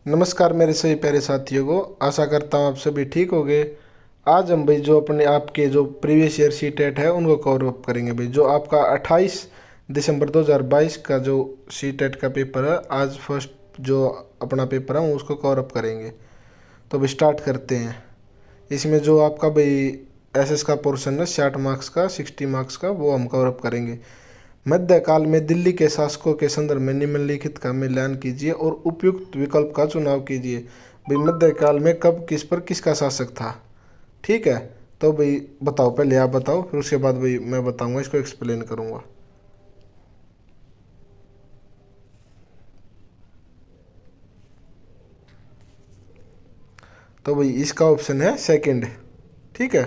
नमस्कार मेरे सभी प्यारे साथियों को, आशा करता हूँ आप सभी ठीक होंगे। आज हम भाई जो अपने आपके जो प्रीवियस ईयर सी टेट है उनको कवर अप करेंगे भाई। जो आपका 28 दिसंबर 2022 का जो सी टेट का पेपर है, आज फर्स्ट जो अपना पेपर है उसको कवर अप करेंगे। तो अभी स्टार्ट करते हैं। इसमें जो आपका भाई एसएस का पोर्शन है 60 मार्क्स का, 60 मार्क्स का, वो हम कवर अप करेंगे। मध्यकाल में दिल्ली के शासकों के संदर्भ में निम्नलिखित का मूल्यांकन कीजिए और उपयुक्त विकल्प का चुनाव कीजिए। भाई मध्यकाल में कब किस पर किसका शासक था, ठीक है। तो भाई बताओ, पहले आप बताओ, फिर उसके बाद भाई मैं बताऊंगा, इसको एक्सप्लेन करूंगा। तो भाई इसका ऑप्शन है सेकंड, ठीक है।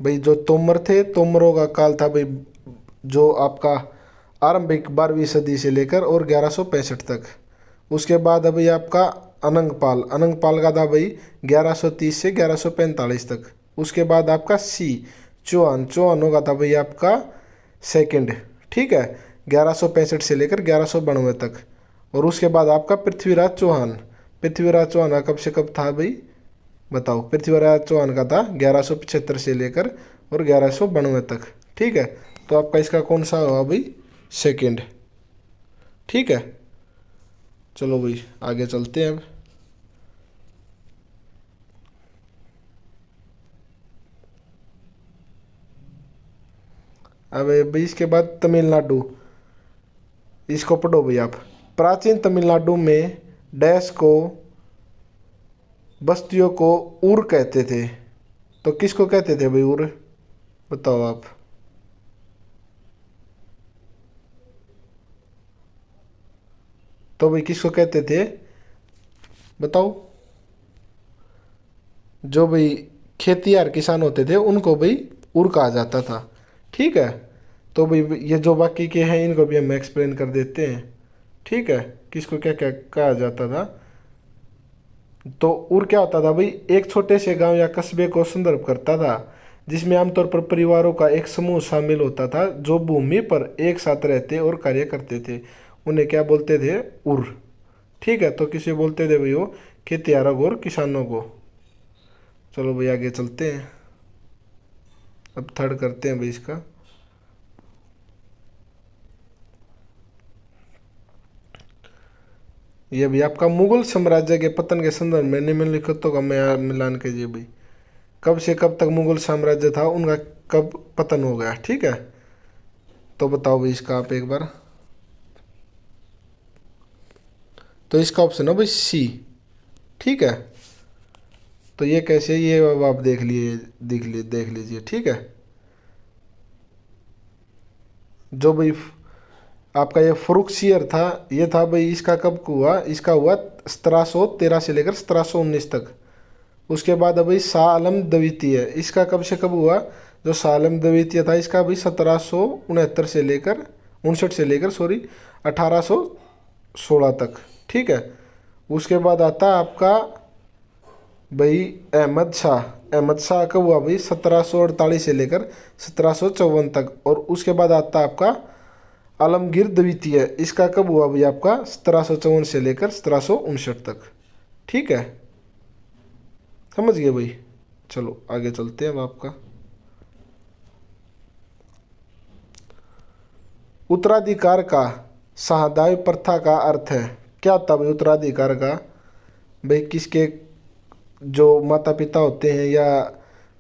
भाई जो तोमर थे, तोमरों का काल था भाई जो आपका आरंभिक 12वीं सदी से लेकर और 1165 तक। उसके बाद अभी आपका अनंगपाल, अनंगपाल का था भाई 1130 से 1145 तक। उसके बाद आपका सी चौहान, चौहानों का था भाई आपका सेकंड, ठीक है, 1165 से लेकर 1192 तक। और उसके बाद आपका पृथ्वीराज चौहान, पृथ्वीराज चौहान का कब से कब था भाई, बताओ। पृथ्वीराज चौहान का था 1175 से लेकर और 1192 तक, ठीक है। तो आपका इसका कौन सा हुआ भाई, सेकंड, ठीक है। चलो भाई आगे चलते हैं अब भाई इसके बाद तमिलनाडु, इसको पढ़ो भाई आप। प्राचीन तमिलनाडु में डैश को बस्तियों को उर कहते थे। तो किसको कहते थे भाई उर, बताओ आप। तो भाई किसको कहते थे, बताओ। जो भाई खेतियार किसान होते थे उनको भाई उर कहा जाता था, ठीक है। तो भाई ये जो बाकी के हैं इनको भी हम एक्सप्लेन कर देते हैं, ठीक है। किसको क्या क्या कहा जाता था। तो उर क्या होता था भाई, एक छोटे से गांव या कस्बे को संदर्भ करता था जिसमें आमतौर पर परिवारों का एक समूह शामिल होता था जो भूमि पर एक साथ रहते और कार्य करते थे। उन्हें क्या बोलते थे, उर, ठीक है। तो किसे बोलते थे भाई, वो खेतियारों को और किसानों को। चलो भाई आगे चलते हैं, अब थर्ड करते हैं भाई इसका। ये भी आपका मुगल साम्राज्य के पतन के संदर्भ में निम्नलिखितों का मिलान कीजिए भाई। कब से कब तक मुगल साम्राज्य था, उनका कब पतन हो गया, ठीक है। तो बताओ भाई इसका आप एक बार। तो इसका ऑप्शन है भाई सी, ठीक है। तो ये कैसे, ये अब आप देख लीजिए, ठीक है। जो भाई आपका ये फरुखसियर था, ये था भाई, इसका कब हुआ, इसका हुआ 1713 से लेकर 1719 तक। उसके बाद अभी शाह आलम द्वितीय, इसका कब से कब हुआ, जो शाह आलम द्वितीय था इसका अभी 1769 से लेकर 59 से लेकर सॉरी 1816 तक, ठीक है। उसके बाद आता है आपका भाई अहमद शाह, अहमद शाह कब हुआ भाई 1748 से लेकर 1754 तक। और उसके बाद आता है आपका आलमगीर द्वितीय, इसका कब हुआ भाई आपका 1754 से लेकर 1759 तक, ठीक है। समझ गए भाई। चलो आगे चलते हैं अब आपका। उत्तराधिकार का साहदाई प्रथा का अर्थ है, क्या होता है भाई उत्तराधिकार का। भाई किसके जो माता पिता होते हैं या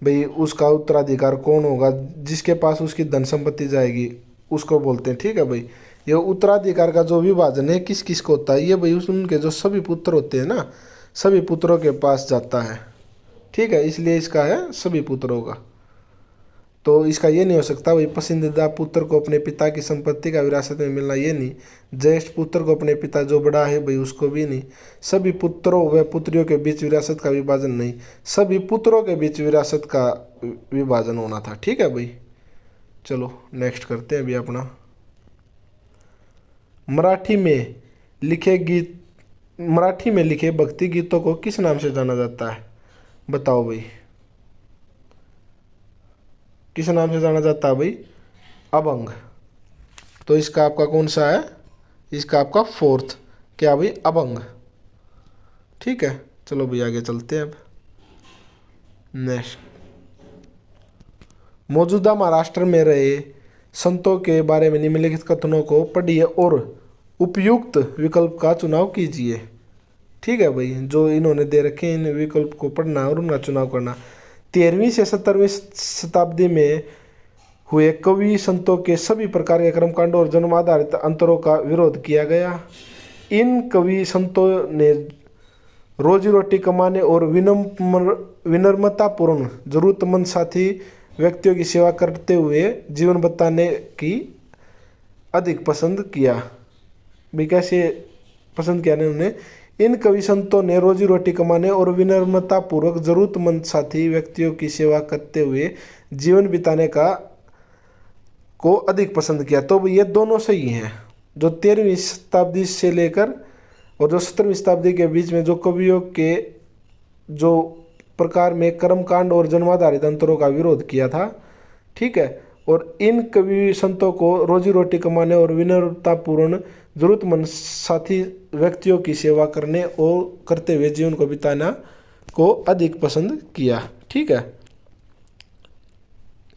भाई उसका उत्तराधिकार कौन होगा, जिसके पास उसकी धन संपत्ति जाएगी उसको बोलते हैं, ठीक है भाई। ये उत्तराधिकार का जो विभाजन है किस किस को होता है, ये भाई उनके जो सभी पुत्र होते हैं ना, सभी पुत्रों के पास जाता है, ठीक है। इसलिए इसका है सभी पुत्रों का। तो इसका ये नहीं हो सकता भाई पसंदीदा पुत्र को अपने पिता की संपत्ति का विरासत में मिलना, ये नहीं। ज्येष्ठ पुत्र को अपने पिता जो बड़ा है भाई उसको भी नहीं। सभी पुत्रों व पुत्रियों के बीच विरासत का विभाजन नहीं, सभी पुत्रों के बीच विरासत का विभाजन होना था, ठीक है भाई। चलो नेक्स्ट करते हैं अभी अपना। मराठी में लिखे गीत, मराठी में लिखे भक्ति गीतों को किस नाम से जाना जाता है, बताओ भाई। किस नाम से जाना जाता है भाई, अभंग। तो इसका आपका कौन सा है, इसका आपका फोर्थ, क्या भाई, अभंग, ठीक है, चलो भाई आगे चलते हैं अब। नेक्स्ट, मौजूदा महाराष्ट्र में रहे संतों के बारे में निम्नलिखित कथनों को पढ़िए और उपयुक्त विकल्प का चुनाव कीजिए। ठीक है भाई, जो इन्होंने दे रखे इन विकल्प को पढ़ना और उनका चुनाव करना। 13वीं से 17वीं शताब्दी में हुए कवि संतों के सभी प्रकार के कर्मकांड और जन्म आधारित अंतरों का विरोध किया गया। इन कवि संतों ने रोजी रोटी कमाने और विनम्रतापूर्ण जरूरतमंद साथी व्यक्तियों की सेवा करते हुए जीवन बिताने की अधिक पसंद किया। भी कैसे पसंद किया ने उन्हें? इन कवि संतों ने रोजी रोटी कमाने और विनम्रतापूर्वक जरूरतमंद साथी व्यक्तियों की सेवा करते हुए जीवन बिताने को अधिक पसंद किया। तो ये दोनों सही हैं। जो 13वीं शताब्दी से लेकर और जो 17वीं शताब्दी के बीच में जो कवियों के जो प्रकार में कर्मकांड और जन्माधारित अंतरों का विरोध किया था, ठीक है, और इन कवि संतों को रोजी रोटी कमाने और विनम्रतापूर्ण जरूरतमंद साथी व्यक्तियों की सेवा करने और करते हुए जीवन को बिताना को अधिक पसंद किया। ठीक है,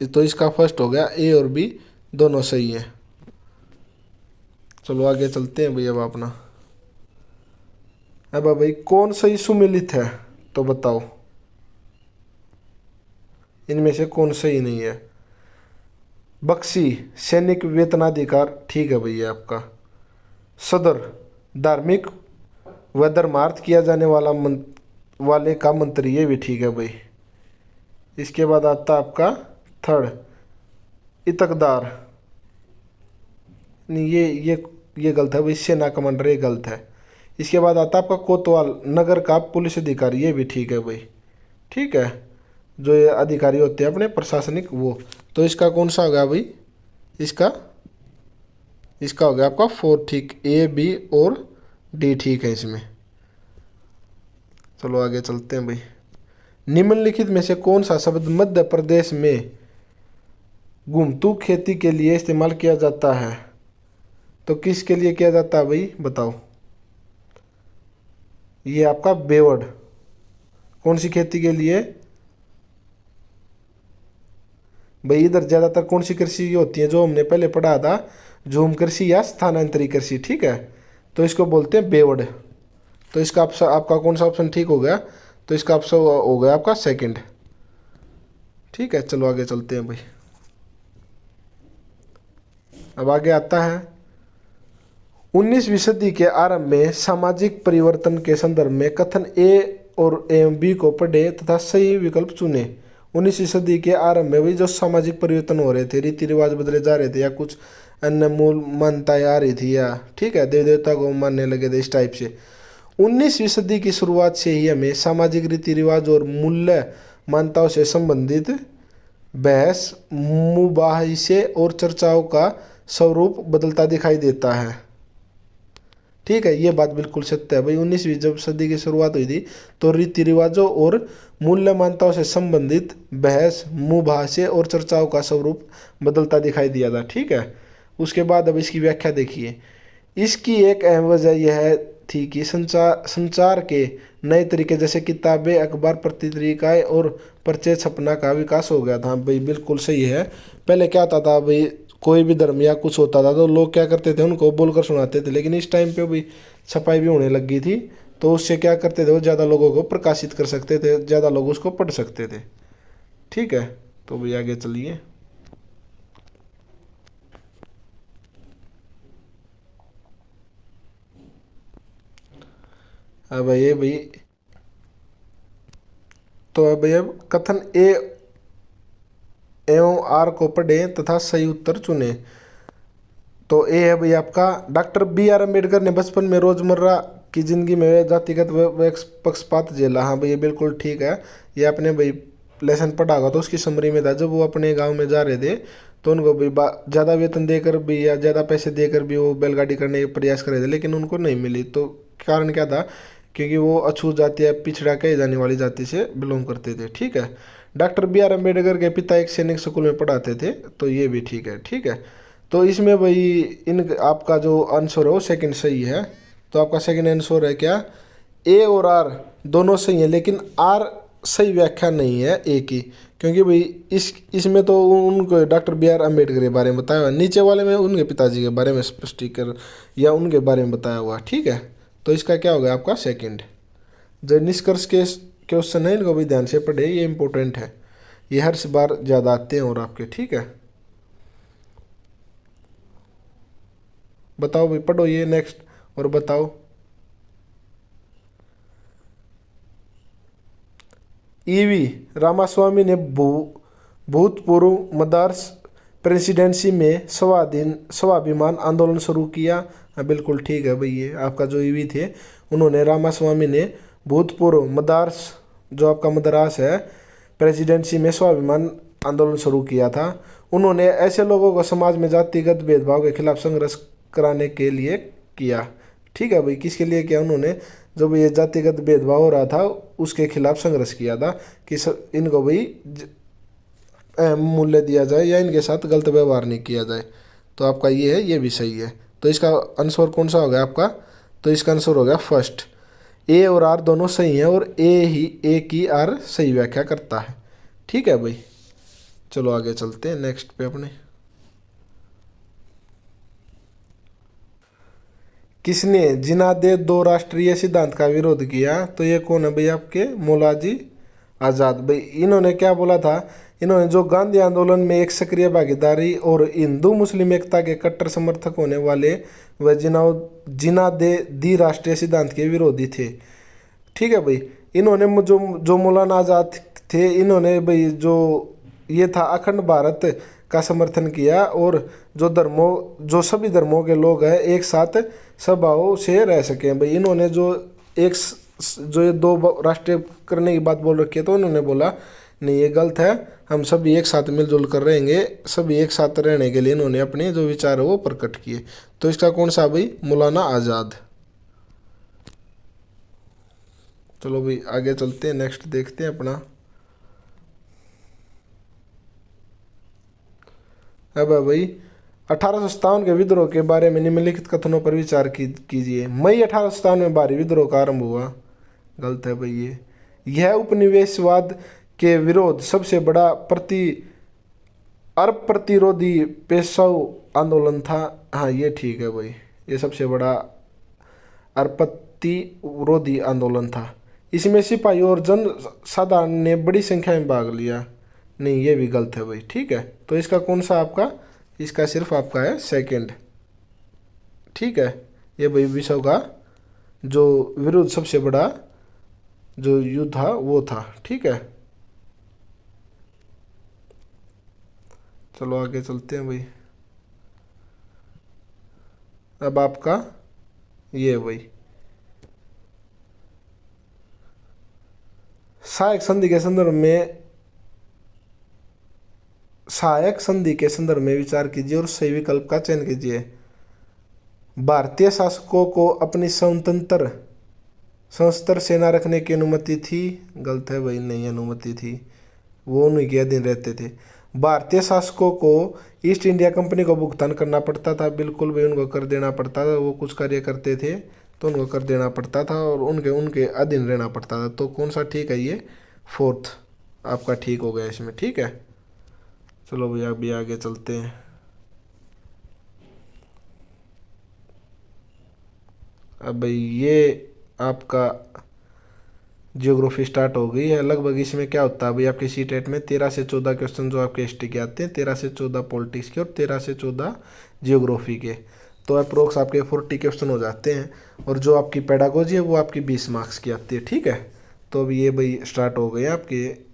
तो इसका फर्स्ट हो गया, ए और बी दोनों सही है। चलो आगे चलते हैं भाई अब अपना। अब भाई कौन सही सुमेलित है तो बताओ, इनमें से कौन सही नहीं है? बख्शी सैनिक वेतनाधिकार, ठीक है भैया आपका। सदर धार्मिक व धर्मार्थ किया जाने वाले का मंत्री, ये भी ठीक है भाई। इसके बाद आता आपका थर्ड इतकदार, नहीं ये गलत है भाई, सेना कमांडर ये गलत है। इसके बाद आता आपका कोतवाल नगर का पुलिस अधिकारी, ये भी ठीक है भाई। ठीक है, जो ये अधिकारी होते हैं अपने प्रशासनिक वो। तो इसका कौन सा हो गया भाई? इसका हो गया आपका 4 ठीक, ए बी और डी ठीक है इसमें। चलो आगे चलते हैं भाई। निम्नलिखित में से कौन सा शब्द मध्य प्रदेश में घुमतू खेती के लिए इस्तेमाल किया जाता है? तो किसके लिए किया जाता है भाई बताओ? ये आपका बेवड़, कौन सी खेती के लिए भाई? इधर ज़्यादातर कौन सी कृषि होती है जो हमने पहले पढ़ा था, झूम कृषि या स्थानांतरित कृषि। ठीक है, तो इसको बोलते हैं बेवड़। तो इसका आपका कौन सा ऑप्शन ठीक हो गया? तो इसका ऑप्शन हो गया आपका सेकंड। ठीक है, चलो आगे चलते हैं भाई। अब आगे आता है 19वीं सदी के आरंभ में सामाजिक परिवर्तन के संदर्भ में कथन ए और एवं बी को पढ़े तथा सही विकल्प चुने। 19वीं सदी के आरंभ में वही जो सामाजिक परिवर्तन हो रहे थे, रीति रिवाज बदले जा रहे थे या कुछ अन्य मूल मान्यताएं आ रही थी, या ठीक है देव देवता को मानने लगे थे इस टाइप से। 19वीं सदी की शुरुआत से ही हमें सामाजिक रीति रिवाज और मूल्य मान्यताओं से संबंधित बहस, मुबाहिसे और चर्चाओं का स्वरूप बदलता दिखाई देता है। ठीक है, ये बात बिल्कुल सत्य है भाई। 19वीं जब सदी की शुरुआत हुई थी तो रीति रिवाजों और मूल्य मान्यताओं से संबंधित बहस, मुबाहिसे और चर्चाओं का स्वरूप बदलता दिखाई दिया था। ठीक है, उसके बाद अब इसकी व्याख्या देखिए। इसकी एक अहम वजह यह थी कि संचार के नए तरीके जैसे किताबें, अखबार, पत्रिकाएं और पर्चे छपना का विकास हो गया था। भाई बिल्कुल सही है। पहले क्या होता था भाई, कोई भी धर्म या कुछ होता था तो लोग क्या करते थे, उनको बोलकर सुनाते थे। लेकिन इस टाइम पे भी छपाई भी होने लगी थी, तो उससे क्या करते थे, वो ज़्यादा लोगों को प्रकाशित कर सकते थे, ज़्यादा लोग उसको पढ़ सकते थे। ठीक है, तो भाई आगे चलिए। अब ये भाई, तो अब कथन ए एवं आर को पढ़ें तथा सही उत्तर चुने। तो ए है भाई आपका, डॉक्टर BR अम्बेडकर ने बचपन में रोजमर्रा की जिंदगी में जातिगत व पक्षपात झेला। हाँ भाई ये बिल्कुल ठीक है, ये आपने भाई लेसन पढ़ा होगा तो उसकी समरी में था। जब वो अपने गांव में जा रहे थे तो उनको भी ज़्यादा वेतन देकर भी या ज़्यादा पैसे देकर भी वो बैलगाड़ी करने का प्रयास कर रहे थे, लेकिन उनको नहीं मिली। तो कारण क्या था? क्योंकि वो अछूत जाति या पिछड़ा कहे जाने वाली जाति से बिलोंग करते थे। ठीक है, डॉक्टर BR अम्बेडकर के पिता एक सैनिक स्कूल में पढ़ाते थे, तो ये भी ठीक है। ठीक है, तो इसमें भाई इन आपका जो आंसर है वो सेकंड सही है। तो आपका सेकंड आंसर है क्या? ए और आर दोनों सही है, लेकिन आर सही व्याख्या नहीं है ए की, क्योंकि भाई इसमें तो उनको डॉक्टर बी आर अम्बेडकर के बारे में बताया हुआ है, नीचे वाले में उनके पिताजी के बारे में स्पष्टीकरण या उनके बारे में बताया हुआ है। ठीक है, तो इसका क्या हो गया आपका सेकंड। जो निष्कर्ष के क्वेश्चन है इनको भी ध्यान से पढ़े, ये इंपॉर्टेंट है, ये हर बार ज़्यादा आते हैं और आपके। ठीक है, बताओ भाई, पढ़ो ये नेक्स्ट और बताओ। ईवी रामास्वामी ने भूतपूर्व मद्रास प्रेसिडेंसी में स्वाभिमान आंदोलन शुरू किया। हाँ बिल्कुल ठीक है भाई, ये आपका जो ईवी थे उन्होंने, रामास्वामी ने भूतपूर्व मद्रास, जो आपका मद्रास है, प्रेसिडेंसी में स्वाभिमान आंदोलन शुरू किया था। उन्होंने ऐसे लोगों को समाज में जातिगत भेदभाव के खिलाफ संघर्ष कराने के लिए किया। ठीक है भाई, किसके लिए किया उन्होंने, जब ये जातिगत भेदभाव हो रहा था उसके खिलाफ संघर्ष किया था कि इनको भाई अहम मूल्य दिया जाए या इनके साथ गलत व्यवहार नहीं किया जाए। तो आपका ये है, ये भी सही है। तो इसका आंसर कौन सा हो गया आपका, तो इसका आंसर हो गया फर्स्ट। ए और आर दोनों सही हैं और ए की आर सही व्याख्या करता है। ठीक है भाई, चलो आगे चलते हैं नेक्स्ट पे अपने। किसने जिनादे दो राष्ट्रीय सिद्धांत का विरोध किया, तो ये कौन है भाई आपके, मौलाजी आज़ाद। भाई इन्होंने क्या बोला था, इन्होंने जो गांधी आंदोलन में एक सक्रिय भागीदारी और हिंदू मुस्लिम एकता के कट्टर समर्थक होने वाले व जिनादे दी राष्ट्रीय सिद्धांत के विरोधी थे। ठीक है भाई, इन्होंने जो मौलाना आज़ाद थे, इन्होंने भाई जो ये था अखंड भारत का समर्थन किया और जो सभी धर्मों के लोग हैं एक साथ सद्भाव से रह सकें। भाई इन्होंने जो ये दो राष्ट्रीय करने की बात बोल रखी है, तो उन्होंने बोला नहीं ये गलत है, हम सभी एक साथ मिलजुल कर रहेंगे, सभी एक साथ रहने के लिए इन्होंने अपने जो विचार है वो प्रकट किए। तो इसका कौन सा भाई, मौलाना आज़ाद। चलो भाई आगे चलते हैं, नेक्स्ट देखते हैं अपना। अब भाई 1857 के विद्रोह के बारे में निम्नलिखित कथनों पर विचार कीजिए। मई 1857 में भारी विद्रोह का आरंभ हुआ। गलत है भाई ये। यह उपनिवेशवाद के विरोध सबसे बड़ा प्रतिरोधी पेशवाई आंदोलन था। हाँ ये ठीक है भाई, ये सबसे बड़ा प्रतिरोधी आंदोलन था। इसमें सिपाही और जन साधारण ने बड़ी संख्या में भाग लिया। नहीं ये भी गलत है भाई। ठीक है, तो इसका कौन सा आपका, इसका सिर्फ आपका है सेकंड। ठीक है, ये भाई विश्व का जो विरुद्ध सबसे बड़ा जो युद्ध था वो था। ठीक है, चलो आगे चलते हैं भाई। अब आपका ये भाई सहायक संधि के संदर्भ में विचार कीजिए और सही विकल्प का चयन कीजिए। भारतीय शासकों को अपनी सशस्त्र सेना रखने की अनुमति थी। गलत है भाई, नहीं अनुमति थी, वो उन्हीं के अधीन रहते थे। भारतीय शासकों को ईस्ट इंडिया कंपनी को भुगतान करना पड़ता था। बिल्कुल भाई, उनको कर देना पड़ता था, वो कुछ कार्य करते थे तो उनको कर देना पड़ता था और उनके अधीन रहना पड़ता था। तो कौन सा ठीक है, ये फोर्थ आपका ठीक हो गया इसमें। ठीक है, चलो भैया अभी आगे चलते हैं। अब भाई ये आपका जियोग्राफी स्टार्ट हो गई है। लगभग इसमें क्या होता है भाई, आपके सीटेट में 13 से 14 क्वेश्चन जो आपके हिस्ट्री के आते हैं, 13 से 14 पॉलिटिक्स के और 13 से 14 जियोग्राफी के। तो अप्रोक्स आपके 40 क्वेश्चन हो जाते हैं और जो आपकी पेडागोजी है वो आपकी 20 मार्क्स की आती है। ठीक है, तो अभी ये भाई स्टार्ट हो गए आपके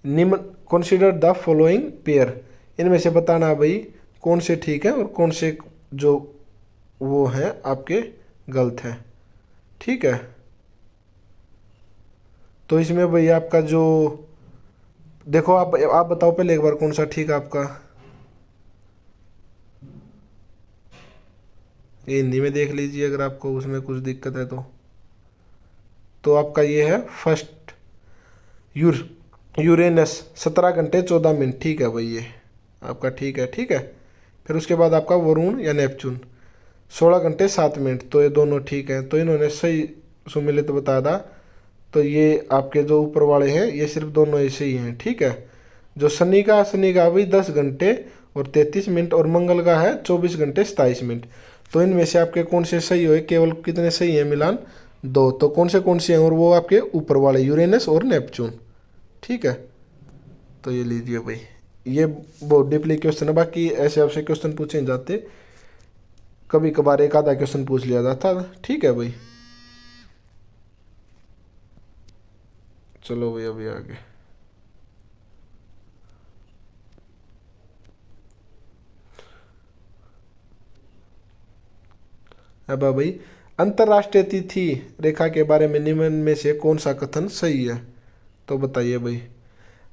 निम्न, कंसिडर द फॉलोइंग पेयर, इनमें से बताना भाई कौन से ठीक है और कौन से जो वो हैं आपके गलत है। ठीक है, तो इसमें भाई आपका जो देखो, आप बताओ पहले एक बार कौन सा ठीक है आपका। ये हिंदी में देख लीजिए अगर आपको उसमें कुछ दिक्कत है तो आपका ये है फर्स्ट यूरेनस 17 घंटे 14 मिनट। ठीक है भाई, ये आपका ठीक है। ठीक है, फिर उसके बाद आपका वरुण या नेपच्यून 16 घंटे 7 मिनट। तो ये दोनों ठीक है, तो इन्होंने सही सुमिलित बता था। तो ये आपके जो ऊपर वाले हैं ये सिर्फ दोनों ऐसे ही हैं, ठीक है। जो शनि का भी 10 घंटे और 33 मिनट और मंगल का है 24 घंटे 27 मिनट। तो इनमें से आपके कौन से सही हुए, केवल कितने सही हैं मिलान, 2। तो कौन से हैं, और वो आपके ऊपर वाले यूरेनस और नेपच्यून, ठीक है। तो ये लीजिए भाई, ये बहुत डीपली क्वेश्चन है, बाकी ऐसे आपसे क्वेश्चन पूछे नहीं जाते, कभी कभार एक आधा क्वेश्चन पूछ लिया जाता, ठीक है भाई। चलो भाई अभी आगे। अब भाई, अंतर्राष्ट्रीय तिथि रेखा के बारे में निम्न में से कौन सा कथन सही है, तो बताइए भाई।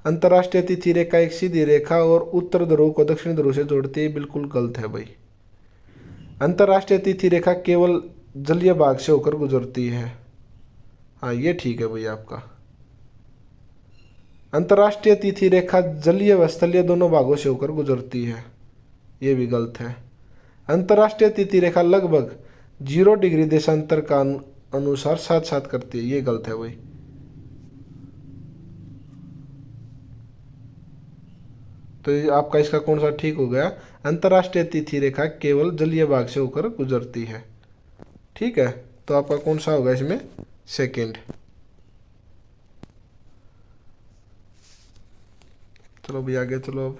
अंतर्राष्ट्रीय तिथि रेखा एक सीधी रेखा और उत्तर ध्रुव को दक्षिण ध्रुव से जोड़ती है, बिल्कुल गलत है भाई। अंतर्राष्ट्रीय तिथि रेखा केवल जलीय भाग से होकर गुजरती है, हाँ ये ठीक है भाई आपका। अंतर्राष्ट्रीय तिथि रेखा जलीय व स्थलीय दोनों भागों से होकर गुजरती है, ये भी गलत है। अंतर्राष्ट्रीय तिथि रेखा लगभग 0 डिग्री देशांतर का अनुसार साथ साथ करती है, ये गलत है भाई। तो ये आपका इसका कौन सा ठीक हो गया, अंतर्राष्ट्रीय तिथि रेखा केवल जलीय भाग से होकर गुजरती है, ठीक है। तो आपका कौन सा होगा इसमें, सेकंड। चलो भी आगे चलो अब।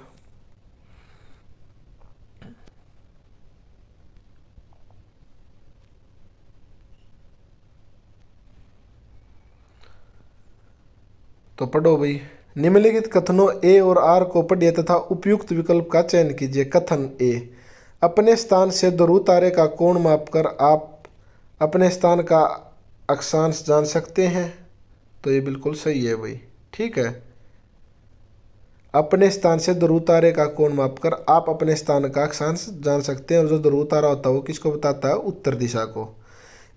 तो पढ़ो भाई, निम्नलिखित कथनों ए और आर को पढ़िए तथा उपयुक्त विकल्प का चयन कीजिए। कथन ए, अपने स्थान से ध्रुव तारे का कोण मापकर आप अपने स्थान का अक्षांश जान सकते हैं, तो ये बिल्कुल सही है भाई, ठीक है। अपने स्थान से ध्रुव तारे का कोण मापकर आप अपने स्थान का अक्षांश जान सकते हैं, और जो ध्रुव तारा होता है वो किसको बताता है, उत्तर दिशा को।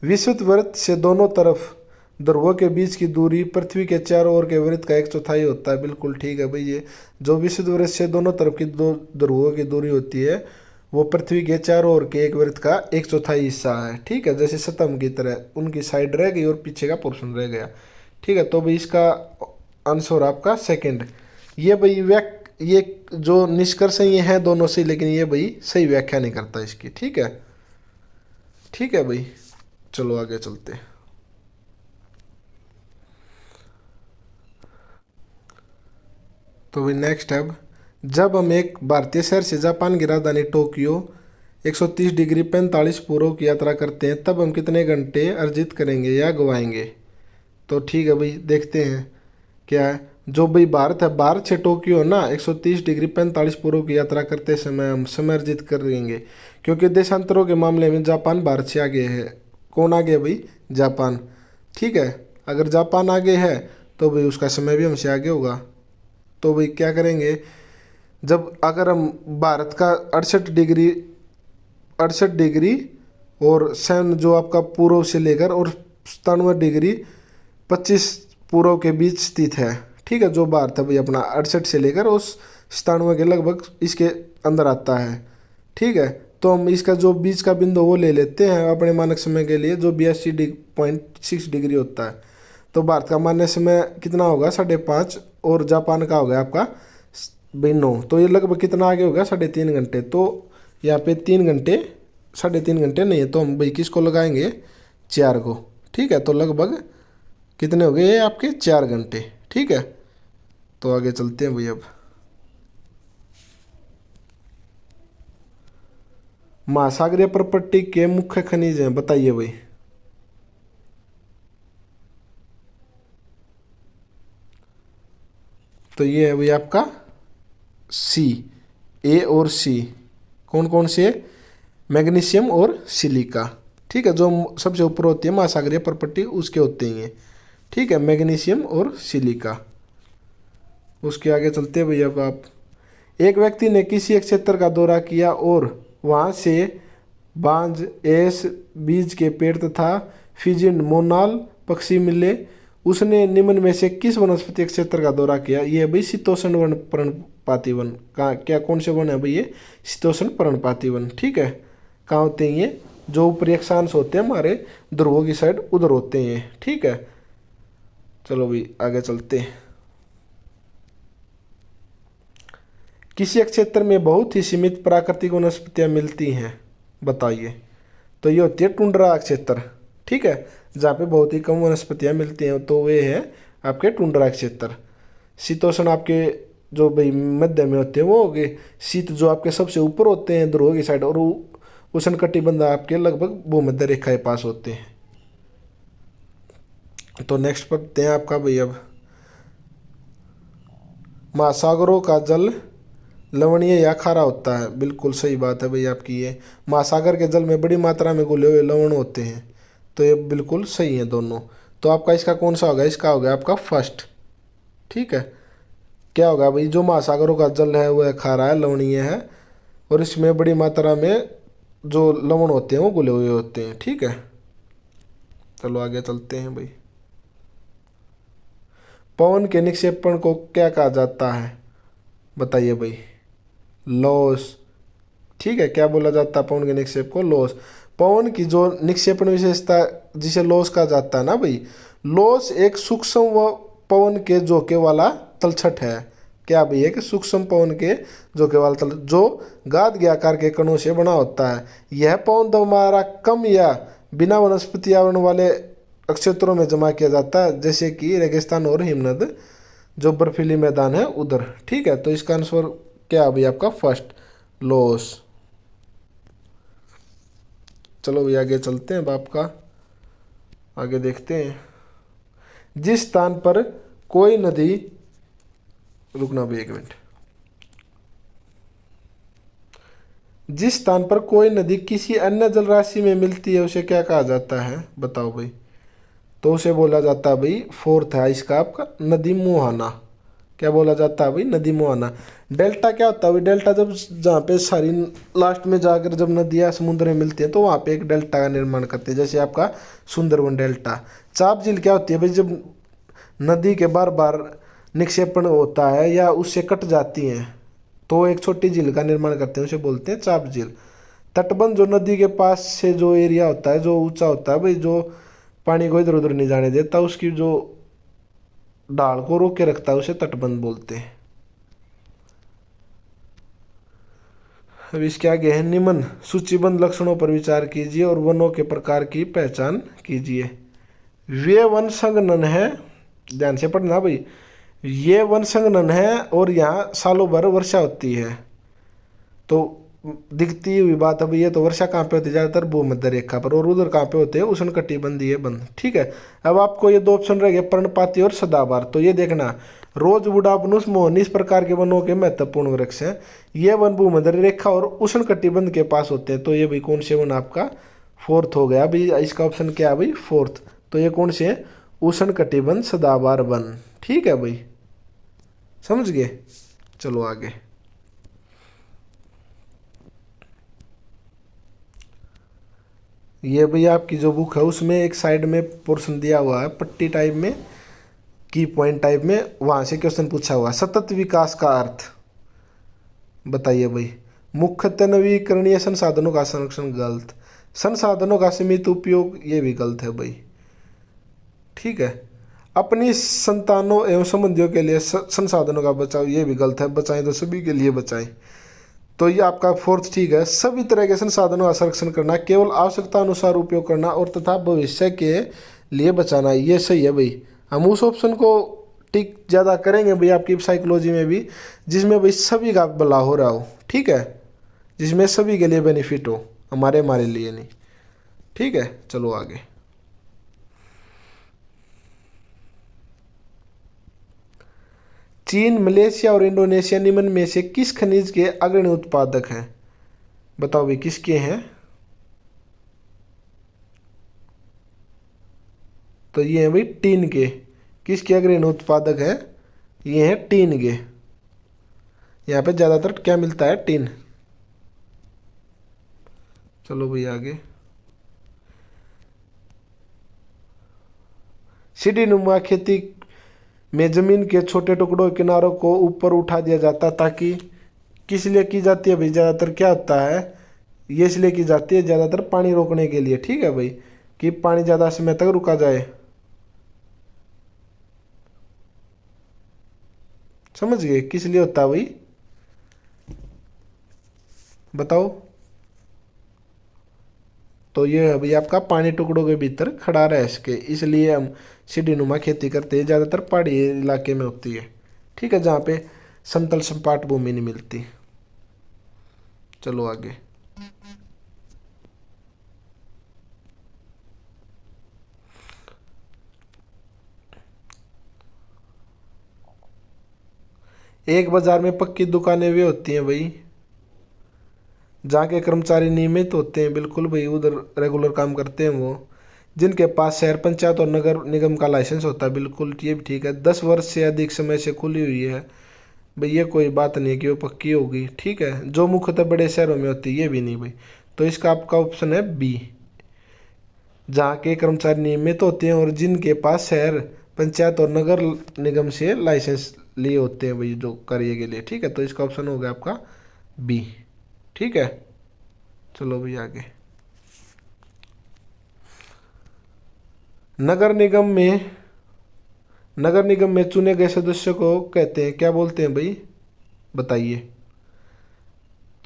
विषुवत वृत्त से दोनों तरफ ध्रुवों के बीच की दूरी पृथ्वी के चारों ओर के वृत्त का 1/4 होता है, बिल्कुल ठीक है भाई। ये जो विषुवत वृत्त से दोनों तरफ की दो ध्रुवों की दूरी होती है वो पृथ्वी के चारों ओर के एक वृत्त का 1/4 हिस्सा है, ठीक है। जैसे स्तंभ की तरह उनकी साइड रह गई और पीछे का पोर्शन रह गया, ठीक है। तो भाई इसका आंसर आपका सेकंड। ये भाई ये जो निष्कर्ष ये हैं दोनों से, लेकिन ये भाई सही व्याख्या नहीं करता इसकी, ठीक है, ठीक है भाई। चलो आगे चलते हैं। तो भाई नेक्स्ट है, जब हम एक भारतीय शहर से जापान की राजधानी टोक्यो 130 डिग्री 45 पूर्व की यात्रा करते हैं, तब हम कितने घंटे अर्जित करेंगे या गवाएंगे। तो ठीक है भाई, देखते हैं क्या है। जो भाई भारत है, भारत से टोक्यो ना 130 डिग्री 45 पूर्व की यात्रा करते समय हम समय अर्जित करेंगे, क्योंकि देशांतरों के मामले में जापान भारत से आगे है। कौन आगे है भाई, जापान, ठीक है। अगर जापान आगे है तो भाई उसका समय भी हमसे आगे होगा। तो भाई क्या करेंगे, जब अगर हम भारत का 68 डिग्री और सन जो आपका पूर्व से लेकर और 97 डिग्री 25 पूर्व के बीच स्थित है, ठीक है। जो भारत है भाई अपना 68 से लेकर उस 97 के लगभग इसके अंदर आता है, ठीक है। तो हम इसका जो बीच का बिंदु वो ले लेते हैं अपने मानक समय के लिए, जो 82.6 डिग्री होता है। तो भारत का मान्य समय कितना होगा, 5.5, और जापान का हो गया आपका 9। तो ये लगभग कितना आगे होगा, 3.5 घंटे। तो यहाँ पे 3 घंटे 3.5 घंटे नहीं है, तो हम भाई किसको लगाएंगे, 4 को, ठीक है। तो लगभग कितने हो गए आपके, 4 घंटे, ठीक है। तो आगे चलते हैं भाई। अब महासागरीय परपट्टी के मुख्य खनिज हैं, बताइए भाई। तो ये है भाई आपका सी, ए और सी। कौन कौन से, मैग्नीशियम और सिलिका, ठीक है। जो सबसे ऊपर होती है महासागरीय परपट्टी उसके होते हैं, ठीक है, मैग्नीशियम और सिलिका। उसके आगे चलते हैं भैया। अब आप, एक व्यक्ति ने किसी एक क्षेत्र का दौरा किया और वहाँ से बांज, एस, बीज के पेड़ तथा फिजिन मोनाल पक्षी मिले। उसने निम्न में से किस वनस्पति क्षेत्र का दौरा किया। ये भाई शीतोष्ण वन पर्णपाती वन का क्या, कौन से वन है भाई, ये शीतोष्ण पर्णपाती वन, ठीक है। कहाँ होते हैं ये, जो ऊपरी अक्षांश होते हैं हमारे ध्रुवों की साइड उधर होते हैं। ठीक है, चलो भाई आगे चलते हैं। किसी क्षेत्र में बहुत ही सीमित प्राकृतिक वनस्पतियां मिलती हैं, बताइए। तो ये होती है टुंड्रा क्षेत्र। ठीक है, जहाँ पे बहुत ही कम वनस्पतियां मिलती हैं, तो वे है आपके टुंड्रा क्षेत्र। शीतोष्ण आपके जो भाई मध्य में होते हैं वो हो गए, शीत जो आपके सबसे ऊपर होते हैं ध्रुव की साइड, और उष्णकटिबंध आपके लगभग भूमध्य रेखा के पास होते हैं। तो नेक्स्ट पढ़ते हैं आपका भाई अब, महासागरों का जल लवणीय या खारा होता है। बिल्कुल सही बात है भाई आपकी, ये महासागर के जल में बड़ी मात्रा में घुले हुए लवण होते हैं, तो ये बिल्कुल सही है दोनों। तो आपका इसका कौन सा होगा, इसका होगा आपका फर्स्ट। ठीक है, क्या होगा भाई, जो महासागरों का जल है वह खारा है, लवणीय है, और इसमें बड़ी मात्रा में जो लवण होते हैं वो घुले हुए होते हैं। ठीक है, चलो आगे चलते हैं भाई। पवन के निक्षेपण को क्या कहा जाता है, बताइए भाई। लॉस। ठीक है, क्या बोला जाता है पवन के निक्षेप को, लॉस। पवन की जो निक्षेपण विशेषता जिसे लॉस कहा जाता है ना भाई, लॉस एक सूक्ष्म व पवन के झोंके वाला तलछट है। क्या भाई है कि सूक्ष्म पवन के झोंके वाला तल जो गाद के आकार के कणों से बना होता है। यह पवन द्वारा कम या बिना वनस्पति आवरण वाले क्षेत्रों में जमा किया जाता है, जैसे कि रेगिस्तान और हिमनद जो बर्फीली मैदान है उधर। ठीक है, तो इसका आंसर क्या भाई आपका फर्स्ट, लॉस। चलो भाई आगे चलते हैं, अब आपका आगे देखते हैं। जिस स्थान पर कोई नदी, रुकना भाई एक मिनट, जिस स्थान पर कोई नदी किसी अन्य जल राशि में मिलती है उसे क्या कहा जाता है, बताओ भाई। तो उसे बोला जाता है भाई, फोर्थ है इसका आपका, नदी मुहाना। क्या बोला जाता है भाई, नदी मुहाना। डेल्टा क्या होता है भाई, डेल्टा जब जहाँ पे सारी लास्ट में जाकर जब नदियाँ समुद्र में मिलती है तो वहाँ पे एक डेल्टा का निर्माण करते हैं, जैसे आपका सुंदरवन डेल्टा। चाप झील क्या होती है भाई, जब नदी के बार बार निक्षेपण होता है या उससे कट जाती हैं तो एक छोटी झील का निर्माण करते हैं, उसे बोलते हैं चाप झील। तटबंध जो नदी के पास से जो एरिया होता है, जो ऊंचा होता है भाई, जो पानी को इधर उधर नहीं जाने देता, उसकी जो ढाल को रोक के रखता है, उसे तटबंध बोलते हैं। अब इसके आगे है, निम्न सूचीबद्ध लक्षणों पर विचार कीजिए और वनों के प्रकार की पहचान कीजिए। वे वन संघनन है, ध्यान से पढ़ना भाई, ये वन संघनन है और यहाँ सालों भर वर्षा होती है। तो दिखती हुई बात अब ये, तो वर्षा कहाँ पे होती है, ज़्यादातर भूमध्य रेखा पर, और उधर कहाँ पे होते हैं, उष्णकटिबंधीय बंध। ठीक है, अब आपको ये दो ऑप्शन रह गए, पर्णपाती और सदाबहार। तो ये देखना, रोज बुडापनुस मोहनी इस प्रकार के वनों के महत्वपूर्ण वृक्ष हैं। ये वन भूमध्य रेखा और उष्णकटिबंध के पास होते हैं। तो ये भाई कौन से वन आपका फोर्थ हो गया भाई, इसका ऑप्शन क्या है भाई, फोर्थ। तो ये कौन से, उष्णकटिबंध सदाबहार वन। ठीक है भाई, समझ गए। चलो आगे, ये भाई आपकी जो बुक है उसमें एक साइड में पोर्शन दिया हुआ है पट्टी टाइप में, की पॉइंट टाइप में, वहाँ से क्वेश्चन पूछा हुआ है। सतत विकास का अर्थ बताइए भाई। मुख्यतः नवीकरणीय संसाधनों का संरक्षण, गलत। संसाधनों का सीमित उपयोग, ये भी गलत है भाई। ठीक है, अपनी संतानों एवं संबंधियों के लिए संसाधनों का बचाव, ये भी गलत है। बचाएं तो सभी के लिए बचाएं। तो ये आपका फोर्थ ठीक है। सभी तरह के संसाधनों का संरक्षण करना, केवल आवश्यकता अनुसार उपयोग करना और तथा भविष्य के लिए बचाना, ये सही है भाई। हम उस ऑप्शन को टिक ज़्यादा करेंगे भाई आपकी साइकोलॉजी में भी, जिसमें भाई सभी का भला हो रहा हो। ठीक है, जिसमें सभी के लिए बेनिफिट हो, हमारे लिए नहीं। ठीक है, चलो आगे। चीन, मलेशिया और इंडोनेशिया निम्न में से किस खनिज के अग्रणी उत्पादक हैं, बताओ भाई किसके हैं। तो ये है भाई टीन के। किसके अग्रणी उत्पादक है, ये है टीन के। यहाँ पे ज़्यादातर क्या मिलता है, टीन। चलो भाई आगे। सीढ़ी नुमा खेती में जमीन के छोटे टुकड़ों किनारों को ऊपर उठा दिया जाता, ताकि किस लिए की जाती है भाई, ज़्यादातर क्या होता है, ये इसलिए की जाती है ज़्यादातर पानी रोकने के लिए, ठीक है भाई, कि पानी ज़्यादा समय तक रुका जाए। समझ गए किस लिए होता है भाई, बताओ। तो ये है भाई आपका पानी टुकड़ों के भीतर खड़ा रह सके, इसलिए हम सीढ़ी नुमा खेती करते हैं, ज़्यादातर पहाड़ी इलाके में होती है, ठीक है, जहाँ पे समतल सपाट भूमि नहीं मिलती। चलो आगे। एक बाजार में पक्की दुकानें भी होती हैं भाई, जहाँ के कर्मचारी नियमित होते हैं, बिल्कुल भाई, उधर रेगुलर काम करते हैं वो, जिनके पास शहर पंचायत और नगर निगम का लाइसेंस होता है, बिल्कुल ये भी ठीक है। 10 वर्ष से अधिक समय से खुली हुई है भाई, ये कोई बात नहीं है कि वो पक्की होगी, ठीक है। जो मुख्यतः बड़े शहरों में होती है, ये भी नहीं भाई। तो इसका आपका ऑप्शन है बी, जहाँ के कर्मचारी नियमित होते हैं और जिनके पास शहर पंचायत और नगर निगम से लाइसेंस लिए होते हैं भाई जो कार्य के लिए, ठीक है। तो इसका ऑप्शन हो गया आपका बी, ठीक है। चलो भाई आगे। नगर निगम में नगर निगम में चुने गए सदस्य को कहते हैं, क्या बोलते हैं भाई, बताइए।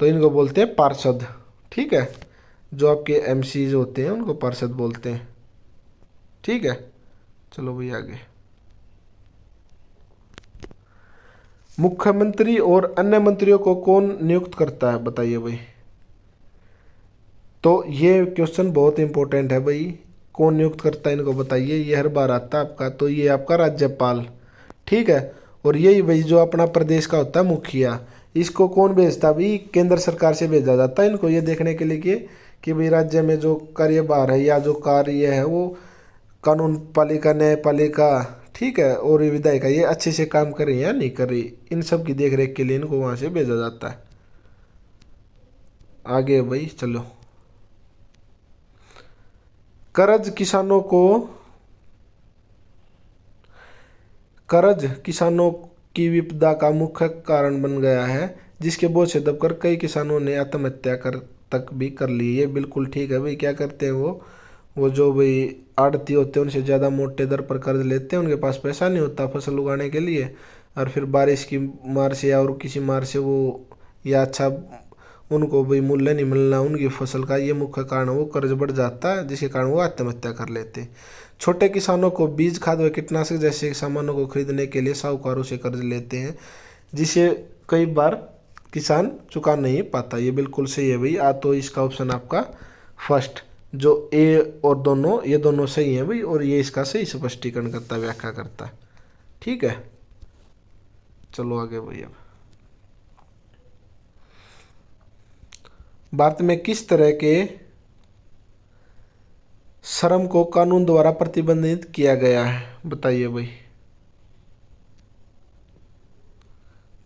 तो इनको बोलते हैं पार्षद, ठीक है। जो आपके एमसी जो होते हैं उनको पार्षद बोलते हैं, ठीक है। चलो भाई आगे। मुख्यमंत्री और अन्य मंत्रियों को कौन नियुक्त करता है, बताइए भाई। तो ये क्वेश्चन बहुत इंपॉर्टेंट है भाई, कौन नियुक्त करता है इनको बताइए, ये हर बार आता है आपका। तो ये आपका राज्यपाल, ठीक है। और यही भाई जो अपना प्रदेश का होता है मुखिया, इसको कौन भेजता है भाई, केंद्र सरकार से भेजा जाता है इनको, ये देखने के लिए कि भाई राज्य में जो कार्यभार है या जो कार्य है वो कानून पालिका, न्यायपालिका, ठीक है, और विधायिका, ये अच्छे से काम कर रही है या नहीं कर रही, इन सब की देख रेख के लिए इनको वहाँ से भेजा जाता है। आगे भाई चलो। कर्ज किसानों को कर्ज किसानों की विपदा का मुख्य कारण बन गया है, जिसके बोझ से दबकर कई किसानों ने आत्महत्या कर तक भी कर ली। ये बिल्कुल ठीक है भाई। क्या करते हैं वो जो भाई आड़ती होते हैं उनसे ज़्यादा मोटे दर पर कर्ज लेते हैं, उनके पास पैसा नहीं होता फसल उगाने के लिए, और फिर बारिश की मार से या और किसी मार से वो, या अच्छा उनको भाई मूल्य नहीं मिलना उनकी फसल का, ये मुख्य कारण वो कर्ज बढ़ जाता है, जिसके कारण वो आत्महत्या कर लेते हैं। छोटे किसानों को बीज, खाद व कीटनाशक जैसे सामानों को खरीदने के लिए साहूकारों से कर्ज लेते हैं, जिसे कई बार किसान चुका नहीं पाता। ये बिल्कुल सही है भाई। तो इसका ऑप्शन आपका फर्स्ट, जो ए और दोनों, ये दोनों सही हैं भाई, और ये इसका सही स्पष्टीकरण करता है, व्याख्या करता है, ठीक है। चलो आगे भाई। अब भारत में किस तरह के श्रम को कानून द्वारा प्रतिबंधित किया गया है, बताइए भाई।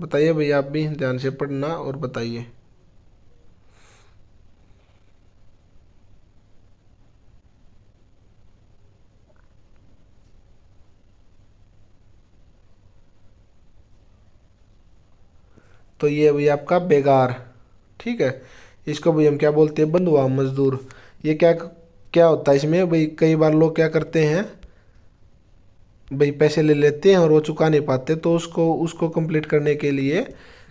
बताइए भाई, आप भी ध्यान से पढ़ना और बताइए। तो ये भाई आपका बेगार, ठीक है। इसको भाई हम क्या बोलते हैं, बंधुआ मजदूर। ये क्या क्या होता है इसमें भाई, कई बार लोग क्या करते हैं भाई, पैसे ले लेते हैं और वो चुका नहीं पाते, तो उसको उसको कंप्लीट करने के लिए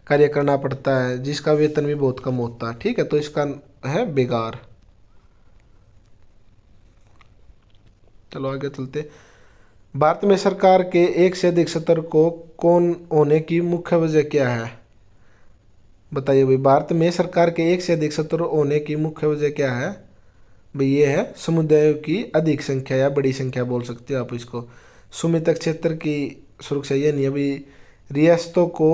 कार्य करना पड़ता है, जिसका वेतन भी बहुत कम होता है, ठीक है। तो इसका है बेगार। चलो आगे चलते। भारत में सरकार के एक से अधिक सत्र को कौन होने की मुख्य वजह क्या है, बताइए भाई। भारत में सरकार के एक से अधिक सत्र होने की मुख्य वजह क्या है भाई, ये है समुदायों की अधिक संख्या या बड़ी संख्या बोल सकते हो आप इसको। सुमितक क्षेत्र की सुरक्षा, ये नहीं अभी रियासतों को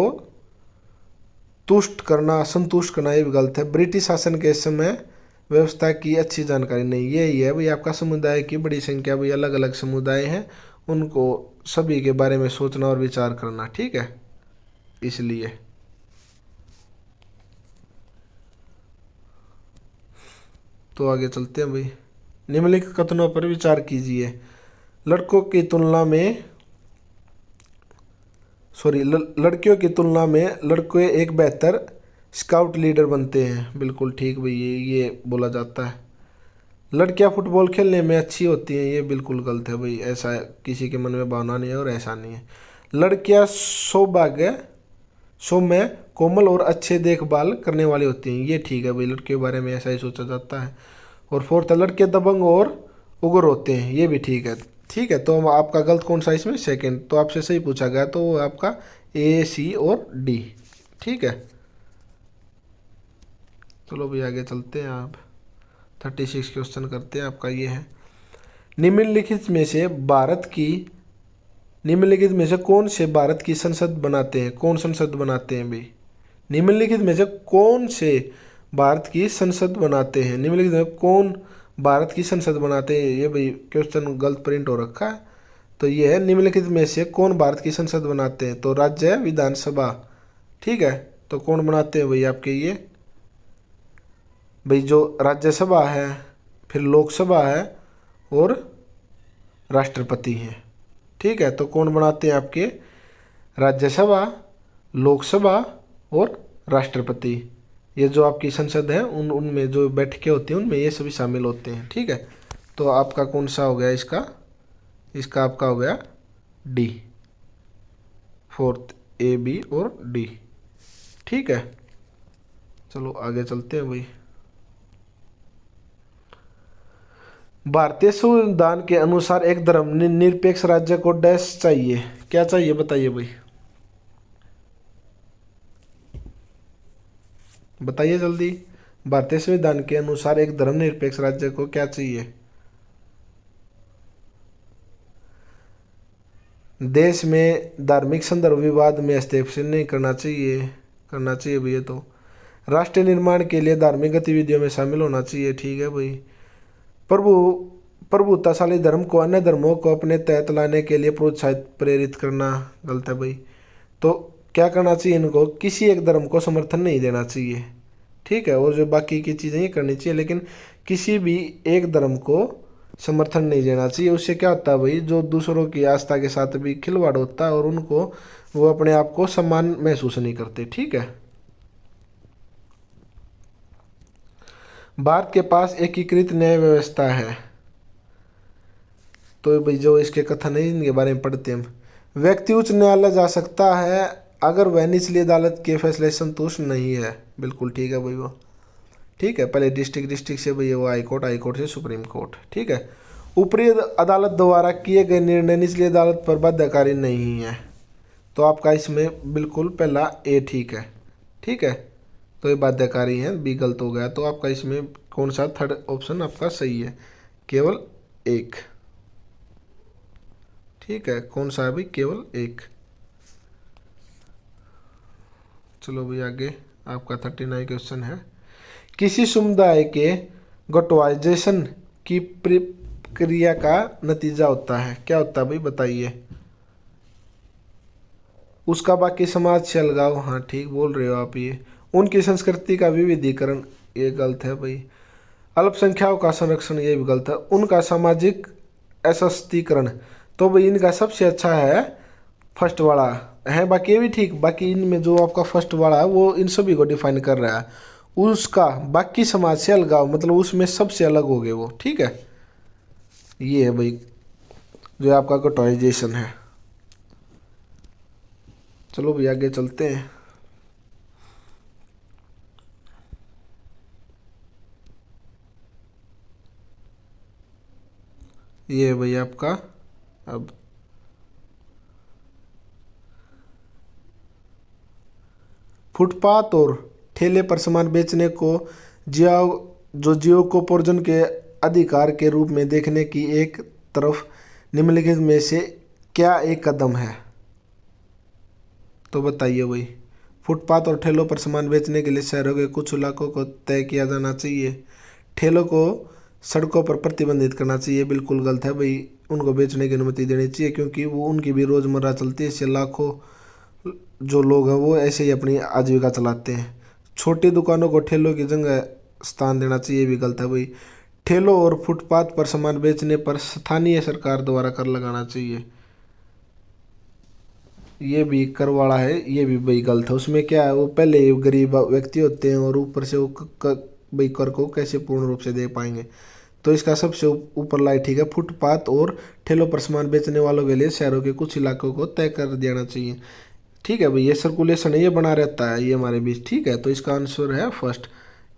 तुष्ट करना, संतुष्ट करना, ये भी गलत है। ब्रिटिश शासन के समय व्यवस्था की अच्छी जानकारी नहीं, यही है भाई आपका समुदाय की बड़ी संख्या, भाई अलग अलग समुदाय हैं, उनको सभी के बारे में सोचना और विचार करना, ठीक है, इसलिए। तो आगे चलते हैं भाई। निम्नलिखित कथनों पर विचार कीजिए। लड़कों की तुलना में लड़कियों की तुलना में लड़के एक बेहतर स्काउट लीडर बनते हैं, बिल्कुल ठीक भाई, ये बोला जाता है। लड़कियां फुटबॉल खेलने में अच्छी होती हैं, ये बिल्कुल गलत है भाई, ऐसा किसी के मन में भावना नहीं है और ऐसा नहीं है। लड़कियां सौम्य कोमल और अच्छे देखभाल करने वाली होती हैं, ये ठीक है भाई, लड़कियों के बारे में ऐसा ही सोचा जाता है। और फोर्थ है लड़के दबंग और उग्र होते हैं, ये भी ठीक है। ठीक है, तो आपका गलत कौन सा इसमें? सेकंड। तो आपसे सही पूछा गया तो वो आपका ए, सी और डी। ठीक है, चलो भाई आगे चलते हैं। आप 36 क्वेश्चन करते हैं। आपका ये है, निम्नलिखित में से कौन से भारत की संसद बनाते हैं? कौन संसद बनाते हैं भाई? निम्नलिखित में से कौन से भारत की संसद बनाते हैं? निम्नलिखित में कौन भारत की संसद बनाते हैं? ये भाई क्वेश्चन गलत प्रिंट हो रखा है। तो ये है, निम्नलिखित में से कौन भारत की संसद बनाते हैं? तो राज्य विधानसभा। ठीक है, तो कौन बनाते हैं भाई आपके ये? भाई जो राज्यसभा है, फिर लोकसभा है और राष्ट्रपति हैं। ठीक है, तो कौन बनाते हैं आपके? राज्यसभा, लोकसभा और राष्ट्रपति। ये जो आपकी संसद है उनमें जो बैठकें होती हैं उनमें ये सभी शामिल होते हैं। ठीक है, तो आपका कौन सा हो गया इसका? इसका आपका हो गया डी, फोर्थ, ए, बी और डी। ठीक है, चलो आगे चलते हैं भाई। भारतीय संविधान के अनुसार एक धर्मनिरपेक्ष राज्य को डैश चाहिए, क्या चाहिए बताइए भाई, बताइए जल्दी। भारतीय संविधान के अनुसार एक धर्मनिरपेक्ष राज्य को क्या चाहिए? देश में धार्मिक संदर्भ विवाद में हस्तक्षेप नहीं करना चाहिए, करना चाहिए भैया। तो राष्ट्र निर्माण के लिए धार्मिक गतिविधियों में शामिल होना चाहिए। ठीक है भाई। प्रभुताशाली धर्म को अन्य धर्मों को अपने तहत लाने के लिए प्रोत्साहित प्रेरित करना, गलत है भाई। तो क्या करना चाहिए इनको? किसी एक धर्म को समर्थन नहीं देना चाहिए। ठीक है, और जो बाकी की चीज़ें ये करनी चाहिए, लेकिन किसी भी एक धर्म को समर्थन नहीं देना चाहिए। उससे क्या होता है भाई, जो दूसरों की आस्था के साथ भी खिलवाड़ होता है और उनको वो अपने आप को सम्मान महसूस नहीं करते। ठीक है, भारत के पास एकीकृत न्याय व्यवस्था है। तो भाई जो इसके कथन है इनके बारे में पढ़ते हैं हम। व्यक्ति उच्च न्यायालय जा सकता है अगर वह निचली अदालत के फैसले से संतुष्ट नहीं है, बिल्कुल ठीक है भाई वो। ठीक है, पहले डिस्ट्रिक्ट से भाई वो हाई कोर्ट से सुप्रीम कोर्ट। ठीक है, ऊपरी अदालत द्वारा किए गए निर्णय निचली अदालत पर बाध्यकारी नहीं है। तो आपका इसमें बिल्कुल पहला ए ठीक है। ठीक है, तो ये बाध्यकारी है, बी गलत हो गया। तो आपका इसमें कौन सा थर्ड ऑप्शन आपका सही है? केवल एक। ठीक है, कौन सा है भाई? केवल एक। चलो भाई आगे आपका 39 क्वेश्चन है, किसी समुदाय के गटवाइजेशन की प्रक्रिया का नतीजा होता है, क्या होता है भाई बताइए? उसका बाकी समाज से अलगाव, हाँ ठीक बोल रहे हो आप। ये उनकी संस्कृति का विविधीकरण, ये गलत है भाई। अल्पसंख्यकों का संरक्षण, ये भी गलत है। उनका सामाजिक सशक्तिकरण, तो भाई इनका सबसे अच्छा है फर्स्ट वाला है, बाकी ये भी ठीक। बाकी इनमें जो आपका फर्स्ट वाला है वो इन सभी को डिफाइन कर रहा है। उसका बाकी समाज से अलगाव, मतलब उसमें सबसे अलग हो गए वो। ठीक है, ये है भाई जो आपका गटवाइजेशन है। चलो भाई आगे चलते हैं। ये है भाई आपका अब फुटपाथ और ठेले पर सामान बेचने को जीविकोपार्जन के अधिकार के रूप में देखने की एक तरफ निम्नलिखित में से क्या एक कदम है? तो बताइए भाई। फुटपाथ और ठेलों पर सामान बेचने के लिए शहरों के कुछ इलाकों को तय किया जाना चाहिए। ठेलों को सड़कों पर प्रतिबंधित करना चाहिए, बिल्कुल गलत है भाई। उनको बेचने की अनुमति देनी चाहिए, क्योंकि वो उनकी भी रोज़मर्रा चलती है। इससे लाखों जो लोग हैं वो ऐसे ही अपनी आजीविका चलाते हैं। छोटी दुकानों को ठेलों की जगह स्थान देना चाहिए, भी गलत है भाई। ठेलों और फुटपाथ पर सामान बेचने पर स्थानीय सरकार द्वारा कर लगाना चाहिए, ये भी कर वाला है, ये भी भाई गलत है। उसमें क्या है, वो पहले ही गरीब व्यक्ति होते हैं और ऊपर से वो भाई कर को कैसे पूर्ण रूप से दे पाएंगे। तो इसका सबसे ऊपर लाए ठीक है, फुटपाथ और ठेलों पर सामान बेचने वालों के लिए शहरों के कुछ इलाकों को तय कर देना चाहिए। ठीक है भाई, ये सर्कुलेशन है, ये बना रहता है ये हमारे बीच। ठीक है, तो इसका आंसर है फर्स्ट,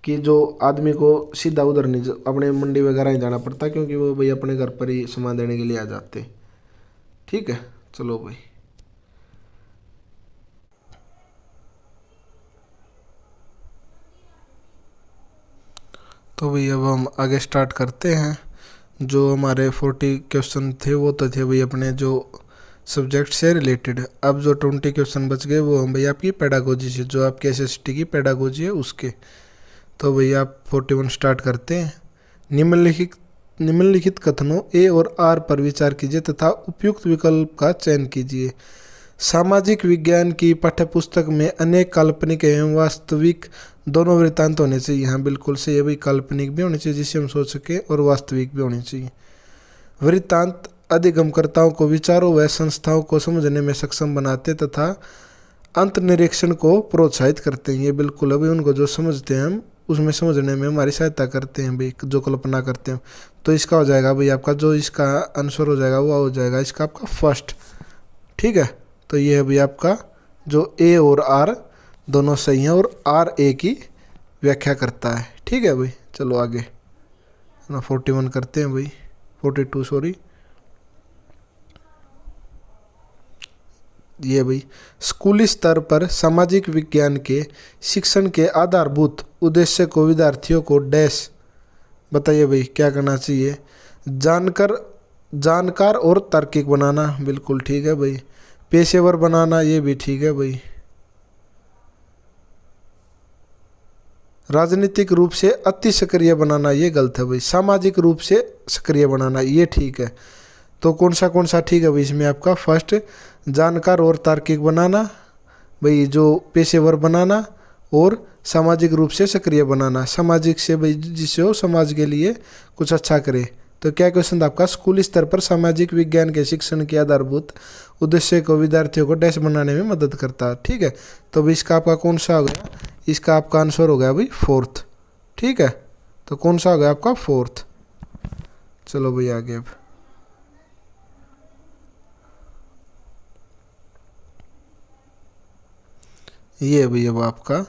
कि जो आदमी को सीधा उधर नहीं अपने मंडी वगैरह नहीं जाना पड़ता, क्योंकि वो भाई अपने घर पर ही सामान देने के लिए आ जाते। ठीक है, चलो भाई। तो भाई अब हम आगे स्टार्ट करते हैं। जो हमारे 40 क्वेश्चन थे वो तो थे भाई अपने जो सब्जेक्ट से रिलेटेड। अब जो 20 क्वेश्चन बच गए वो हम भाई आपकी पेडागोजी से, जो आपके एसएसटी की पेडागोजी है उसके। तो भाई आप 41 स्टार्ट करते हैं। निम्नलिखित कथनों ए और आर पर विचार कीजिए तथा उपयुक्त विकल्प का चयन कीजिए। सामाजिक विज्ञान की पाठ्यपुस्तक में अनेक काल्पनिक एवं वास्तविक दोनों वृत्तांत होने चाहिए। हाँ बिल्कुल सही है भाई, काल्पनिक भी होने चाहिए जिससे हम सोच सकें और वास्तविक भी होने चाहिए। वृत्तांत अधिगमकर्ताओं को विचारों व संस्थाओं को समझने में सक्षम बनाते तथा अंतर्निरीक्षण को प्रोत्साहित करते हैं। ये बिल्कुल अभी उनको जो समझते हैं हम उसमें समझने में हमारी सहायता करते हैं भाई, जो कल्पना करते हैं। तो इसका हो जाएगा भाई आपका, जो इसका आंसर हो जाएगा वो हो जाएगा इसका आपका फर्स्ट। ठीक है, तो ये है भाई आपका जो ए और आर दोनों सही हैं और आर ए की व्याख्या करता है। ठीक है भाई, चलो आगे ना 41 करते हैं भाई, 42 सॉरी। ये भाई, स्कूली स्तर पर सामाजिक विज्ञान के शिक्षण के आधारभूत उद्देश्य को विद्यार्थियों को डैश बताइए भाई क्या करना चाहिए। जानकार और तार्किक बनाना, बिल्कुल ठीक है भाई। पेशेवर बनाना, ये भी ठीक है भाई। राजनीतिक रूप से अति सक्रिय बनाना, ये गलत है भाई। सामाजिक रूप से सक्रिय बनाना, ये ठीक है। तो कौन सा ठीक है भाई इसमें आपका फर्स्ट, जानकार और तार्किक बनाना भाई, जो पेशेवर बनाना और सामाजिक रूप से सक्रिय बनाना। सामाजिक से भाई जिससे वो समाज के लिए कुछ अच्छा करे। तो क्या क्वेश्चन था आपका, स्कूल स्तर पर सामाजिक विज्ञान के शिक्षण के आधारभूत उद्देश्य को विद्यार्थियों को डैश बनाने में मदद करता है। ठीक है, तो भाई इसका आपका कौन सा हो गया, इसका आपका आंसर हो गया भाई फोर्थ। ठीक है, तो कौन सा हो गया आपका फोर्थ। चलो भाई आगे अब ये भाई अब आपका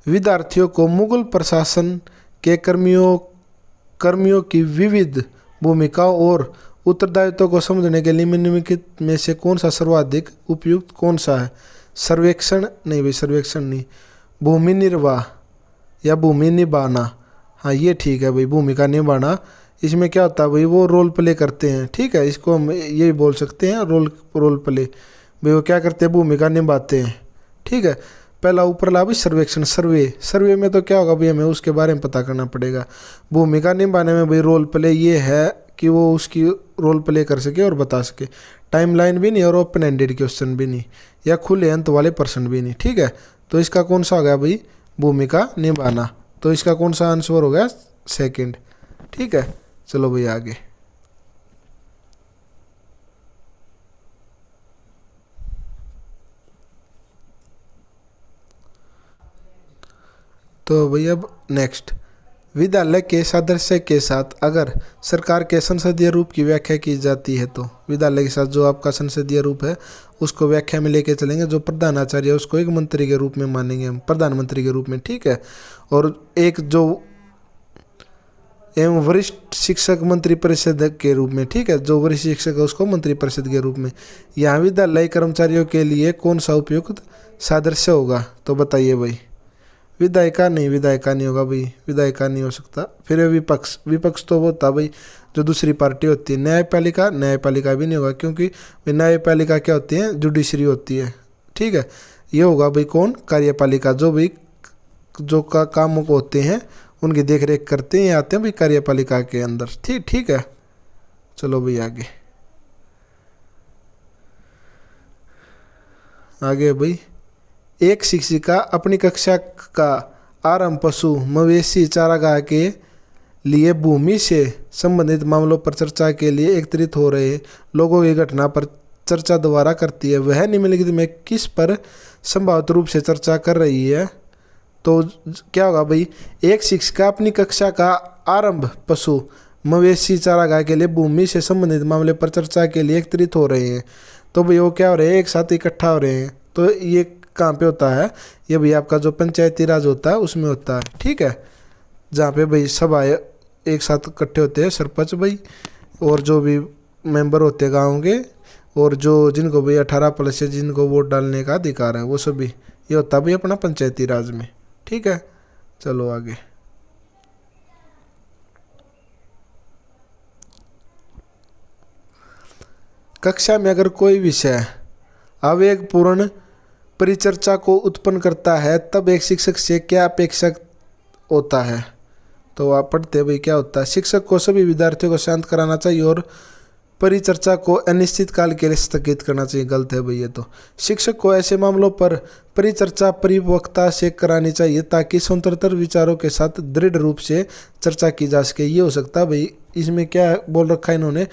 विद्यार्थियों को मुगल प्रशासन के कर्मियों की विविध भूमिकाओं और उत्तरदायित्व को समझने के लिए निम्नलिखित में से कौन सा सर्वाधिक उपयुक्त कौन सा है। सर्वेक्षण नहीं भाई, सर्वेक्षण नहीं, भूमि निर्वाह या भूमि निभाना। हाँ ये ठीक है भाई, भूमिका निभाना। इसमें क्या होता है भाई, वो रोल प्ले करते हैं। ठीक है, इसको हम ये बोल सकते हैं रोल प्ले भाई। वो क्या करते हैं, भूमिका निभाते हैं। ठीक है, पहला ऊपर ला भाई सर्वेक्षण, सर्वे में तो क्या होगा भाई, हमें उसके बारे में पता करना पड़ेगा। भूमिका निभाने में भाई रोल प्ले ये है कि वो उसकी रोल प्ले कर सके और बता सके। टाइमलाइन भी नहीं और ओपन एंडेड क्वेश्चन भी नहीं, या खुले अंत वाले प्रश्न भी नहीं। ठीक है, तो इसका कौन सा हो गया भाई, भूमिका निभाना। तो इसका कौन सा आंसर हो गया, सेकंड। ठीक है, चलो भाई आगे। तो भाई अब नेक्स्ट, विद्यालय के सादृश्य के साथ अगर सरकार के संसदीय रूप की व्याख्या की जाती है तो विद्यालय के साथ जो आपका संसदीय रूप है उसको व्याख्या में लेके चलेंगे। जो प्रधानाचार्य है उसको एक मंत्री के रूप में मानेंगे हम, प्रधानमंत्री के रूप में। ठीक है, और एक जो एवं वरिष्ठ शिक्षक मंत्री परिषद के रूप में। ठीक है, जो वरिष्ठ शिक्षक है उसको मंत्री परिषद के रूप में। यहाँ विद्यालय कर्मचारियों के लिए कौन सा उपयुक्त सादृश्य होगा, तो बताइए भाई। विधायिका नहीं होगा भाई, विधायिका नहीं हो सकता। फिर विपक्ष तो वो होता भाई जो दूसरी पार्टी होती है। न्यायपालिका भी नहीं होगा, क्योंकि न्यायपालिका क्या होती है, जुडिशरी होती है। ठीक है, ये होगा भाई कौन, कार्यपालिका, जो भाई जो कामों को होते हैं उनकी देख रेख करते हैं, आते हैं भाई कार्यपालिका के अंदर। ठीक है, चलो भाई आगे भाई। एक शिक्षिका अपनी कक्षा का आरंभ पशु मवेशी चारागाह के लिए भूमि से संबंधित मामलों पर चर्चा के लिए एकत्रित हो रहे लोगों की घटना पर चर्चा दोबारा करती है। वह निम्नलिखित में किस पर संभावित रूप से चर्चा कर रही है? तो क्या होगा भाई, एक शिक्षिका अपनी कक्षा का आरंभ पशु मवेशी चारागाह के लिए भूमि से संबंधित मामले पर चर्चा के लिए एकत्रित हो रहे हैं। तो भाई वो क्या हो रहे हैं, एक साथ इकट्ठा हो रहे हैं। तो ये कहाँ पे होता है? ये भाई आपका जो पंचायती राज होता है उसमें होता है, ठीक है, जहाँ पे भाई सब आए एक साथ इकट्ठे होते हैं, सरपंच भाई और जो भी मेंबर होते हैं गाँव के, और जो जिनको भाई 18+ से जिनको वोट डालने का अधिकार है वो सभी, ये होता है भाई अपना पंचायती राज में, ठीक है। चलो आगे। कक्षा में अगर कोई विषय आवेगपूर्ण परिचर्चा को उत्पन्न करता है तब एक शिक्षक से क्या अपेक्षा होता है? तो आप पढ़ते हैं भाई क्या होता है, शिक्षक को सभी विद्यार्थियों को शांत कराना चाहिए और परिचर्चा को अनिश्चित काल के लिए स्थगित करना चाहिए। गलत है भाई ये तो। शिक्षक को ऐसे मामलों पर परिचर्चा परिपक्वता से करानी चाहिए ताकि स्वतंत्र विचारों के साथ दृढ़ रूप से चर्चा की जा सके। ये हो सकता है भाई, इसमें क्या बोल रखा है इन्होंने,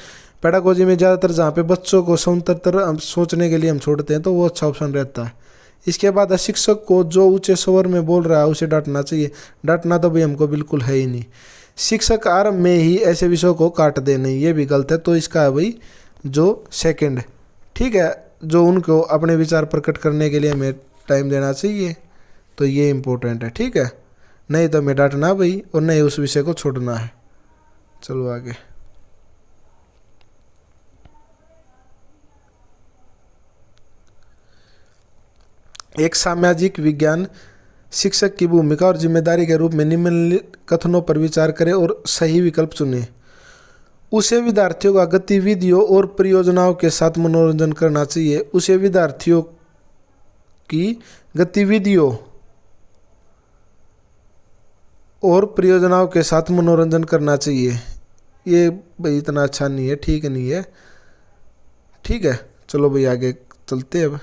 पेडागोजी में ज़्यादातर जहाँ पे बच्चों को स्वतंत्र सोचने के लिए हम छोड़ते हैं तो वो अच्छा ऑप्शन रहता है। इसके बाद शिक्षक को जो ऊंचे स्वर में बोल रहा है उसे डांटना चाहिए। डांटना तो भाई हमको बिल्कुल है ही नहीं। शिक्षक आरंभ में ही ऐसे विषयों को काट दे नहीं, ये भी गलत है। तो इसका है भाई जो सेकंड, ठीक है, जो उनको अपने विचार प्रकट करने के लिए हमें टाइम देना चाहिए, तो ये इम्पोर्टेंट है, ठीक है। नहीं तो हमें डांटना भाई और नहीं उस विषय को छोड़ना है। चलो आगे। एक सामाजिक विज्ञान शिक्षक की भूमिका और जिम्मेदारी के रूप में निम्नलिखित कथनों पर विचार करें और सही विकल्प चुनें। उसे विद्यार्थियों का गतिविधियों और परियोजनाओं के साथ मनोरंजन करना चाहिए। उसे विद्यार्थियों की गतिविधियों और परियोजनाओं के साथ मनोरंजन करना चाहिए। ये भाई इतना अच्छा नहीं है, ठीक नहीं है, ठीक है। चलो भाई आगे चलते हैं अब।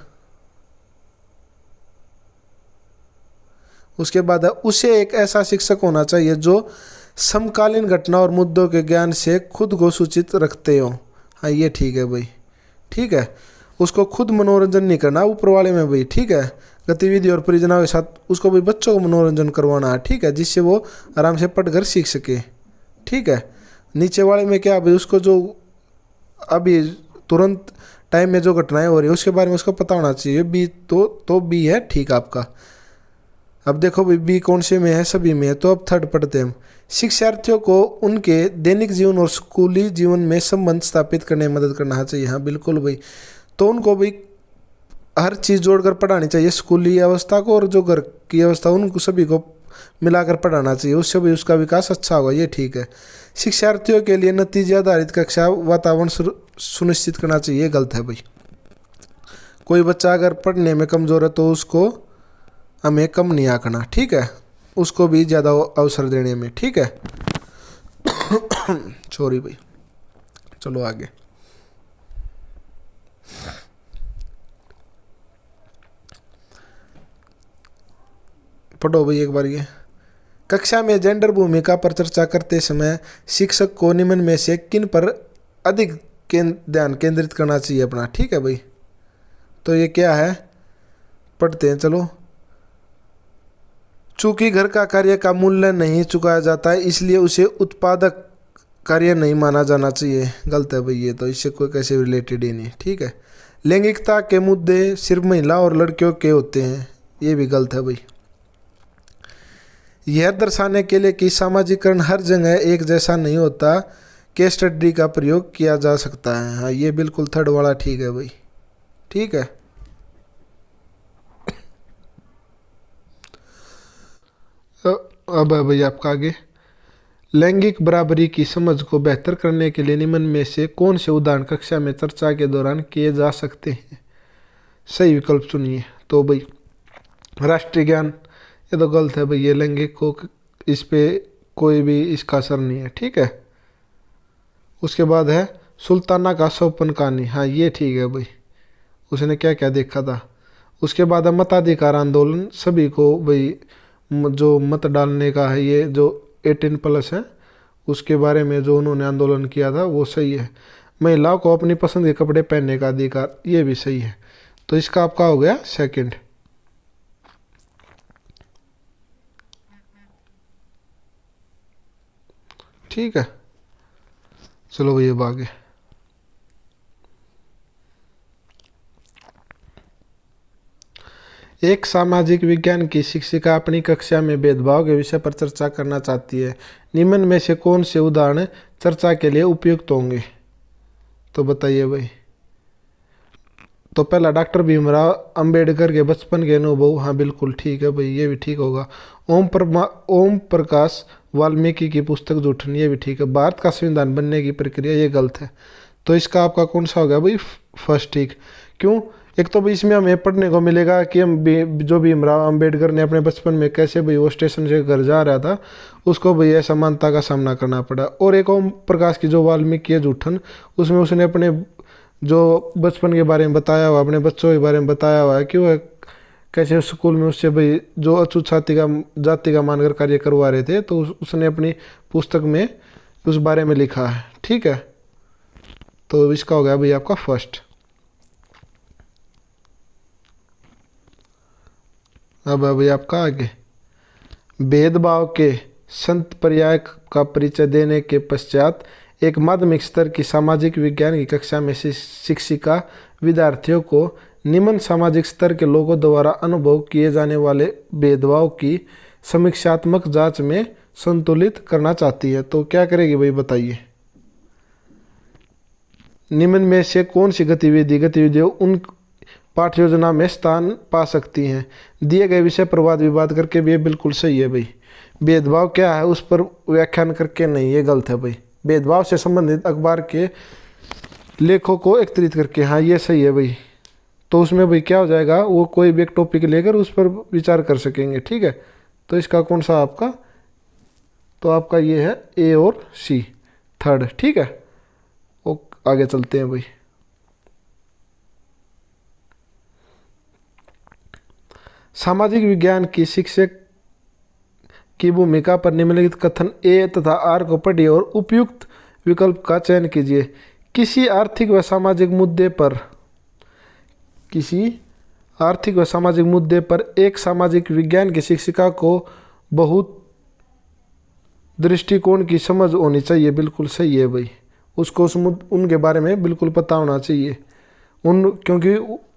उसके बाद उसे एक ऐसा शिक्षक होना चाहिए जो समकालीन घटना और मुद्दों के ज्ञान से खुद को सूचित रखते हो। हाँ ये ठीक है भाई, ठीक है। उसको खुद मनोरंजन नहीं करना ऊपर वाले में भाई, ठीक है। गतिविधि और परियोजनाओं के साथ उसको भाई बच्चों को मनोरंजन करवाना है, ठीक है, जिससे वो आराम से पढ़कर सीख सके, ठीक है। नीचे वाले में क्या भाई, उसको जो अभी तुरंत टाइम में जो घटनाएं हो रही है उसके बारे में उसको पता होना चाहिए। बी तो बी है, ठीक आपका। अब देखो भाई बी कौन से में है, सभी में है। तो अब थर्ड पढ़ते हैं हम। शिक्षार्थियों को उनके दैनिक जीवन और स्कूली जीवन में संबंध स्थापित करने में मदद करना चाहिए। हाँ बिल्कुल भाई। तो उनको भी हर चीज़ जोड़कर पढ़ानी चाहिए, स्कूली अवस्था को और जो घर की अवस्था उनको सभी को मिलाकर पढ़ाना चाहिए, उससे भी उसका विकास अच्छा होगा, ये ठीक है। शिक्षार्थियों के लिए नतीजे आधारित कक्षा वातावरण सुनिश्चित करना चाहिए, गलत है भाई। कोई बच्चा अगर पढ़ने में कमज़ोर है तो उसको हमें कम नहीं आंकना, ठीक है, उसको भी ज़्यादा अवसर देने में, ठीक है। सॉरी भाई। चलो आगे। पढ़ो भाई एक बार ये। कक्षा में जेंडर भूमिका पर चर्चा करते समय शिक्षक को निम्न में से किन पर अधिक ध्यान केंद्रित करना चाहिए अपना, ठीक है भाई। तो ये क्या है, पढ़ते हैं चलो। चूंकि घर का कार्य का मूल्य नहीं चुकाया जाता है इसलिए उसे उत्पादक कार्य नहीं माना जाना चाहिए, गलत है भाई ये तो, इससे कोई कैसे रिलेटेड ही नहीं, ठीक है। लैंगिकता के मुद्दे सिर्फ महिला और लड़कियों के होते हैं, ये भी गलत है भाई। यह दर्शाने के लिए कि सामाजिकरण हर जगह एक जैसा नहीं होता, केस स्टडी का प्रयोग किया जा सकता है। हाँ ये बिल्कुल थर्ड वाला ठीक है भाई, ठीक है। अब है भाई आपका आगे। लैंगिक बराबरी की समझ को बेहतर करने के लिए निम्न में से कौन से उदाहरण कक्षा में चर्चा के दौरान किए जा सकते हैं? सही विकल्प चुनिए। तो भाई राष्ट्रीय ज्ञान, ये तो गलत है भाई, ये लैंगिक को इस पे कोई भी इसका असर नहीं है, ठीक है। उसके बाद है सुल्ताना का सोपन कहानी, हाँ ये ठीक है भाई, उसने क्या क्या देखा था। उसके बाद है मताधिकार आंदोलन, सभी को भाई जो मत डालने का है, ये जो 18+ है उसके बारे में जो उन्होंने आंदोलन किया था वो सही है। महिलाओं को अपनी पसंद के कपड़े पहनने का अधिकार, ये भी सही है। तो इसका आपका हो गया सेकंड। ठीक है, चलो भैया अब आगे। एक सामाजिक विज्ञान की शिक्षिका अपनी कक्षा में भेदभाव के विषय पर चर्चा करना चाहती है। निम्न में से कौन से उदाहरण चर्चा के लिए उपयुक्त होंगे? तो बताइए भाई। तो पहला, डॉक्टर भीमराव अंबेडकर के बचपन के अनुभव। हाँ बिल्कुल ठीक है भाई, ये भी ठीक होगा। ओम प्रकाश वाल्मीकि की पुस्तक जूठन, ये भी ठीक है। भारत का संविधान बनने की प्रक्रिया, ये गलत है। तो इसका आपका कौन सा हो गया भाई? फर्स्ट। ठीक। क्यों? एक तो भाई इसमें हमें पढ़ने को मिलेगा कि जो भीमराव अंबेडकर ने अपने बचपन में कैसे भाई वो स्टेशन से घर जा रहा था, उसको भाई असमानता का सामना करना पड़ा। और एक ओम प्रकाश की जो वाल्मीकि है जूठन, उसमें उसने अपने जो बचपन के बारे में बताया हुआ, अपने बच्चों के बारे में बताया हुआ है कि वह कैसे स्कूल में उससे भाई जो अछूत जाति का मानकर कार्य करवा रहे थे, तो उसने अपनी पुस्तक में उस बारे में लिखा है। ठीक है, तो इसका हो गया भाई आपका फर्स्ट। अब है भाई आपका आगे। भेदभाव के संत पर्याय का परिचय देने के पश्चात एक माध्यमिक स्तर की सामाजिक विज्ञान की कक्षा में शिक्षिका विद्यार्थियों को निम्न सामाजिक स्तर के लोगों द्वारा अनुभव किए जाने वाले भेदभाव की समीक्षात्मक जांच में संतुलित करना चाहती है। तो क्या करेगी भाई बताइए। निम्न में से कौन सी गतिविधियां उन पाठ्य योजना में स्थान पा सकती हैं? दिए गए विषय पर वाद विवाद करके भी, ये बिल्कुल सही है भाई। भेदभाव क्या है उस पर व्याख्यान करके नहीं, ये गलत है भाई। भेदभाव से संबंधित अखबार के लेखों को एकत्रित करके, हाँ ये सही है भाई। तो उसमें भाई क्या हो जाएगा, वो कोई भी एक टॉपिक लेकर उस पर विचार कर सकेंगे। ठीक है, तो इसका कौन सा आपका? तो आपका ये है ए और सी, थर्ड। ठीक है, वो आगे चलते हैं भाई। सामाजिक विज्ञान की शिक्षक की भूमिका पर निम्नलिखित कथन ए तथा आर को पढ़िए और उपयुक्त विकल्प का चयन कीजिए। किसी आर्थिक व सामाजिक मुद्दे पर एक सामाजिक विज्ञान की शिक्षिका को बहुत दृष्टिकोण की समझ होनी चाहिए। बिल्कुल सही है भाई, उसको उनके बारे में बिल्कुल पता होना चाहिए। क्योंकि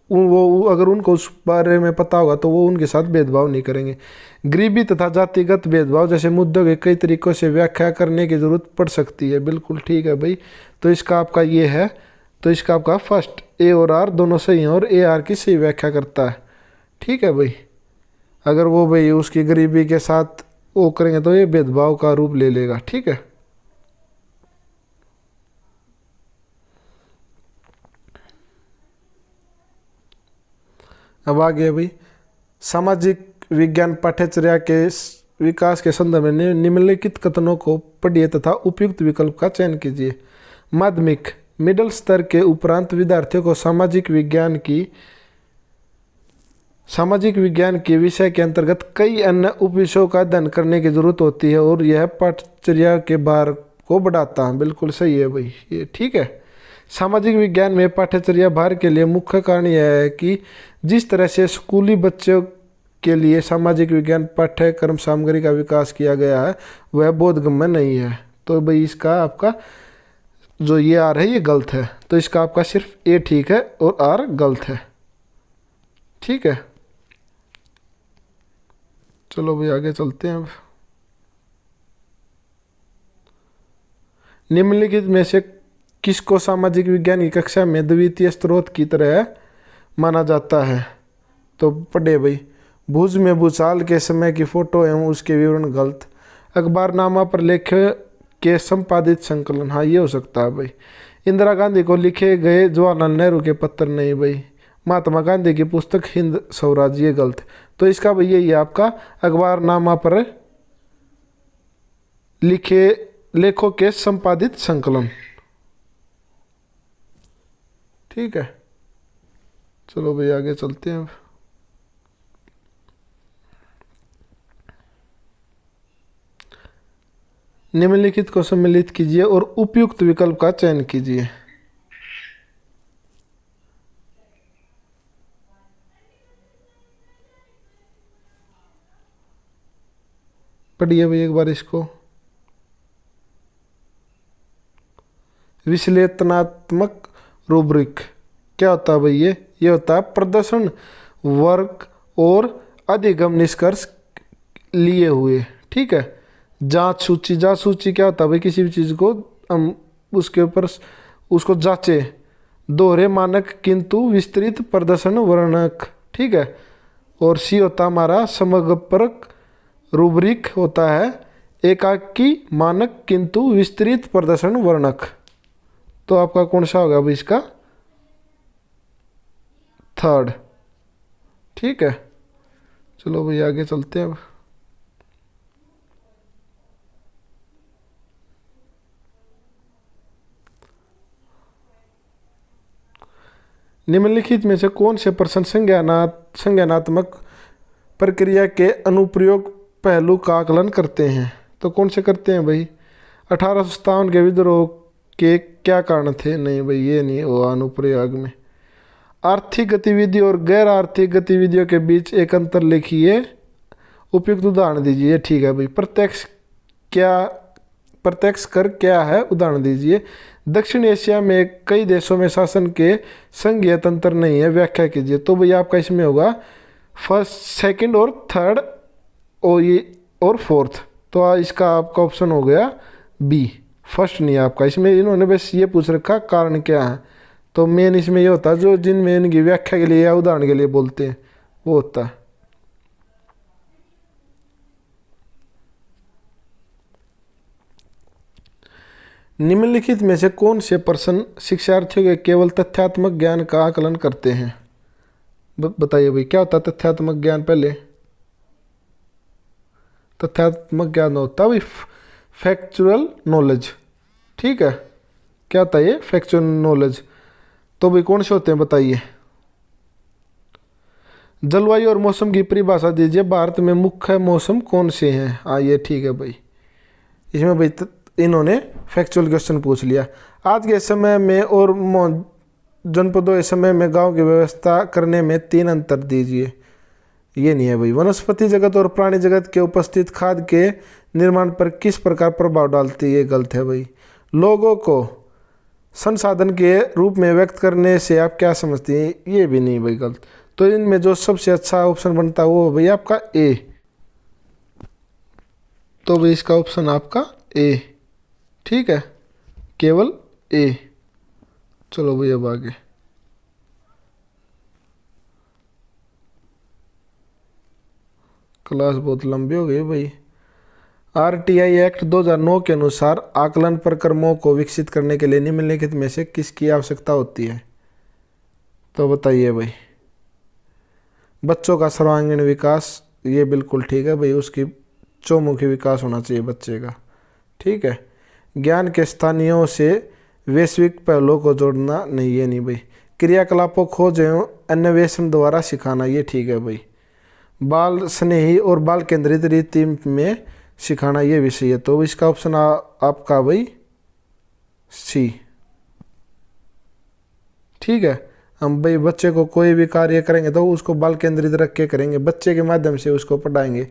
वो अगर उनको उस बारे में पता होगा तो वो उनके साथ भेदभाव नहीं करेंगे। गरीबी तथा जातिगत भेदभाव जैसे मुद्दों के कई तरीकों से व्याख्या करने की जरूरत पड़ सकती है। बिल्कुल ठीक है भाई, तो इसका आपका ये है। तो इसका आपका फर्स्ट, ए और आर दोनों सही हैं और ए आर की सही व्याख्या करता है। ठीक है भाई, अगर वो भाई उसकी गरीबी के साथ वो करेंगे तो ये भेदभाव का रूप ले लेगा। ठीक है, अब आगे भाई। सामाजिक विज्ञान पाठ्यचर्या के विकास के संदर्भ में निम्नलिखित कथनों को पढ़िए तथा उपयुक्त विकल्प का चयन कीजिए। माध्यमिक मिडिल स्तर के उपरांत विद्यार्थियों को सामाजिक विज्ञान के विषय के अंतर्गत कई अन्य उपविषयों का अध्ययन करने की जरूरत होती है और यह पाठ्यचर्या के भार को बढ़ाता है। बिल्कुल सही है भाई, ये ठीक है। सामाजिक विज्ञान में पाठ्यचर्या भार के लिए मुख्य कारण यह है कि जिस तरह से स्कूली बच्चों के लिए सामाजिक विज्ञान पाठ्यक्रम सामग्री का विकास किया गया है वह बोधगम्य नहीं है। तो भाई इसका आपका जो ये आर है ये गलत है। तो इसका आपका सिर्फ ए ठीक है और आर गलत है। ठीक है, चलो भाई आगे चलते हैं। अब निम्नलिखित में से किसको सामाजिक विज्ञान की कक्षा में द्वितीय स्रोत की तरह माना जाता है? तो पढ़े भाई। भुज में भूचाल के समय की फोटो एवं उसके विवरण गलत। अखबारनामा पर लेखे के संपादित संकलन, हाँ ये हो सकता है भाई। इंदिरा गांधी को लिखे गए जवाहरलाल नेहरू के पत्र, नहीं भाई। महात्मा गांधी की पुस्तक हिंद स्वराज, ये गलत। तो इसका भाई यही है आपका अखबारनामा पर लिखे लेखों के संपादित संकलन। ठीक है, चलो भाई आगे चलते हैं। निम्नलिखित को सम्मिलित कीजिए और उपयुक्त विकल्प का चयन कीजिए। पढ़िए भाई एक बार इसको। विश्लेषणात्मक रूब्रिक क्या होता है भाई? ये होता है प्रदर्शन वर्ग और अधिगम निष्कर्ष लिए हुए, ठीक है। जांच सूची, जांच सूची क्या होता है भाई? किसी भी चीज़ को हम उसके ऊपर उसको जांचे। दोहरे मानक किंतु विस्तृत प्रदर्शन वर्णक, ठीक है। और सी होता हमारा समग्रक रूब्रिक होता है एकाकी मानक किंतु विस्तृत प्रदर्शन वर्णक। तो आपका कौन सा होगा भाई इसका? थर्ड, ठीक है। चलो भाई आगे चलते हैं अब। निम्नलिखित में से कौन से प्रश्न संज्ञानात्मक प्रक्रिया के अनुप्रयोग पहलू का आकलन करते हैं? तो कौन से करते हैं भाई? 1857 के विद्रोह के क्या कारण थे? नहीं भाई ये नहीं वो अनुप्रयोग में। आर्थिक गतिविधि और गैर आर्थिक गतिविधियों के बीच एक अंतर लिखिए, उपयुक्त उदाहरण दीजिए। ठीक है भाई। प्रत्यक्ष कर क्या है? उदाहरण दीजिए। दक्षिण एशिया में कई देशों में शासन के संघीय तंत्र नहीं है, व्याख्या कीजिए। तो भाई आपका इसमें होगा फर्स्ट, सेकंड और थर्ड और फोर्थ। तो इसका आपका ऑप्शन हो गया बी, फर्स्ट नहीं आपका। इसमें इन्होंने बस ये पूछ रखा कारण क्या है, तो मेन इसमें ये होता है जो जिनमें इनकी व्याख्या के लिए या उदाहरण के लिए बोलते हैं वो होता है। निम्नलिखित में से कौन से प्रश्न शिक्षार्थियों के केवल तथ्यात्मक ज्ञान का आकलन करते हैं? बताइए भाई क्या होता है तथ्यात्मक ज्ञान? पहले तथ्यात्मक ज्ञान होता है भाई फैक्चुअल नॉलेज, ठीक है। क्या होता है ये? Factual knowledge. तो भाई कौन से होते हैं बताइए? जलवायु और मौसम की परिभाषा दीजिए। भारत में मुख्य मौसम कौन से हैं? हाँ ये ठीक है भाई। इसमें भाई इन्होंने फैक्चुअल क्वेश्चन पूछ लिया। आज के समय में और जनपदों के समय में गांव की व्यवस्था करने में 3 अंतर दीजिए। ये नहीं है भाई। वनस्पति जगत और प्राणी जगत के उपस्थित खाद के निर्माण पर किस प्रकार प्रभाव डालती है? ये गलत है भाई। लोगों को संसाधन के रूप में व्यक्त करने से आप क्या समझते हैं? ये भी नहीं भाई, गलत। तो इनमें जो सबसे अच्छा ऑप्शन बनता है वो भाई आपका ए। तो भाई इसका ऑप्शन आपका ए, ठीक है, केवल ए। चलो भाई अब आगे। क्लास बहुत लंबी हो गई भाई। आरटीआई एक्ट 2009 के अनुसार आकलन प्रक्रमों को विकसित करने के लिए निम्नलिखित में से किसकी आवश्यकता होती है? तो बताइए भाई। बच्चों का सर्वांगीण विकास, ये बिल्कुल ठीक है भाई। उसकी चौमुखी विकास होना चाहिए बच्चे का, ठीक है। ज्ञान के स्थानीयों से वैश्विक पहलुओं को जोड़ना, नहीं ये नहीं भाई। क्रियाकलापों खोज एवं अन्वेषण द्वारा सिखाना, ये ठीक है भाई। बाल स्नेही और बाल केंद्रित रीति में सिखाना, ये विषय है। तो इसका ऑप्शन आपका भाई सी, ठीक है। हम भाई बच्चे को कोई भी कार्य करेंगे तो उसको बाल केंद्रित रख के करेंगे, बच्चे के माध्यम से उसको पढ़ाएंगे,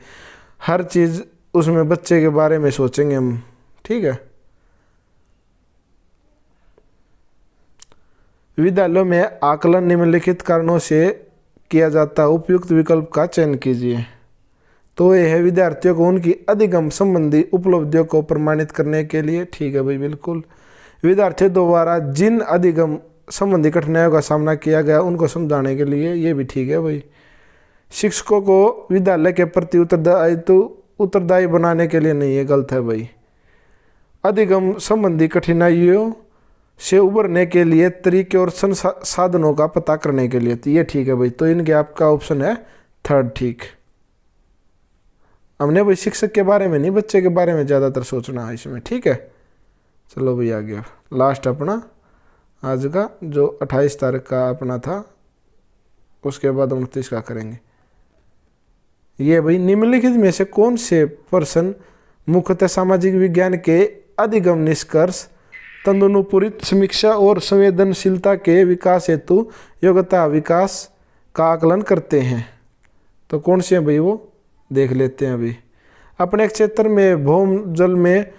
हर चीज़ उसमें बच्चे के बारे में सोचेंगे हम, ठीक है। विद्यालयों में आकलन निम्नलिखित कारणों से किया जाता है, उपयुक्त विकल्प का चयन कीजिए। तो यह है विद्यार्थियों को उनकी अधिगम संबंधी उपलब्धियों को प्रमाणित करने के लिए, ठीक है भाई बिल्कुल। विद्यार्थियों द्वारा जिन अधिगम संबंधी कठिनाइयों का सामना किया गया उनको समझाने के लिए, ये भी ठीक है भाई। शिक्षकों को विद्यालय के प्रति उत्तरदायी बनाने के लिए, नहीं ये गलत है भाई। अधिगम संबंधी कठिनाइयों से उबरने के लिए तरीके और संसाधनों का पता करने के लिए, तो ये ठीक है भाई। तो इनके आपका ऑप्शन है थर्ड, ठीक। हमने भाई शिक्षक के बारे में नहीं, बच्चे के बारे में ज़्यादातर सोचना है इसमें, ठीक है। चलो भाई आ गया लास्ट अपना आज का, जो 28 तारीख का अपना था, उसके बाद 29 का करेंगे। ये भाई निम्नलिखित में से कौन से प्रश्न मुख्यतः सामाजिक विज्ञान के अधिगम निष्कर्ष, तदनुपूरित समीक्षा और संवेदनशीलता के विकास हेतु योग्यता विकास का आकलन करते हैं? तो कौन से हैं भाई वो देख लेते हैं अभी। अपने क्षेत्र में भौम जल में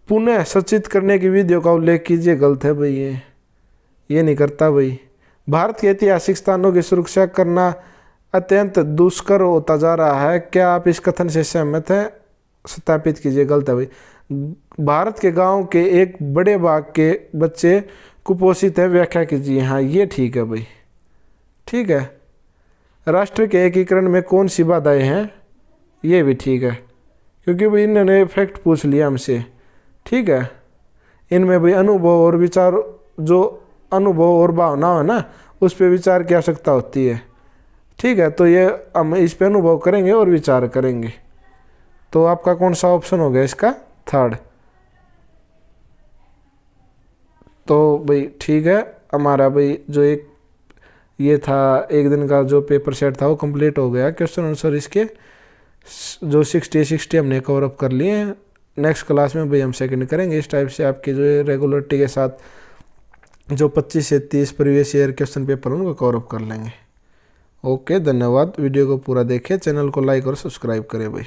पुनः सचित करने की विधियों का उल्लेख कीजिए। गलत है भाई, ये नहीं करता भाई। भारत के ऐतिहासिक स्थानों की सुरक्षा करना अत्यंत दुष्कर होता जा रहा है, क्या आप इस कथन से सहमत हैं? सत्यापित कीजिए। गलत है भाई। भारत के गांव के एक बड़े भाग के बच्चे कुपोषित हैं, व्याख्या कीजिए। हाँ, ये ठीक है भाई, ठीक है। राष्ट्र के एकीकरण में कौन सी बाधाएं हैं? ये भी ठीक है, क्योंकि भाई इन्होंने फैक्ट पूछ लिया हमसे, ठीक है। इनमें भाई अनुभव और विचार, जो अनुभव और भावना है ना, उस पर विचार की आवश्यकता होती है, ठीक है। तो ये हम इस पे अनुभव करेंगे और विचार करेंगे। तो आपका कौन सा ऑप्शन हो गया इसका? थर्ड। तो भाई ठीक है, हमारा भाई जो एक ये था एक दिन का जो पेपर सेट था वो कंप्लीट हो गया। क्वेश्चन आंसर इसके जो 60 हमने कवर अप कर लिए हैं। नेक्स्ट क्लास में भाई हम सेकंड करेंगे। इस टाइप से आपके जो रेगुलरिटी के साथ जो 25 से 30 प्रीवियस ईयर क्वेश्चन पेपर उनको कवर अप कर लेंगे। ओके, धन्यवाद। वीडियो को पूरा देखें, चैनल को लाइक और सब्सक्राइब करें भाई।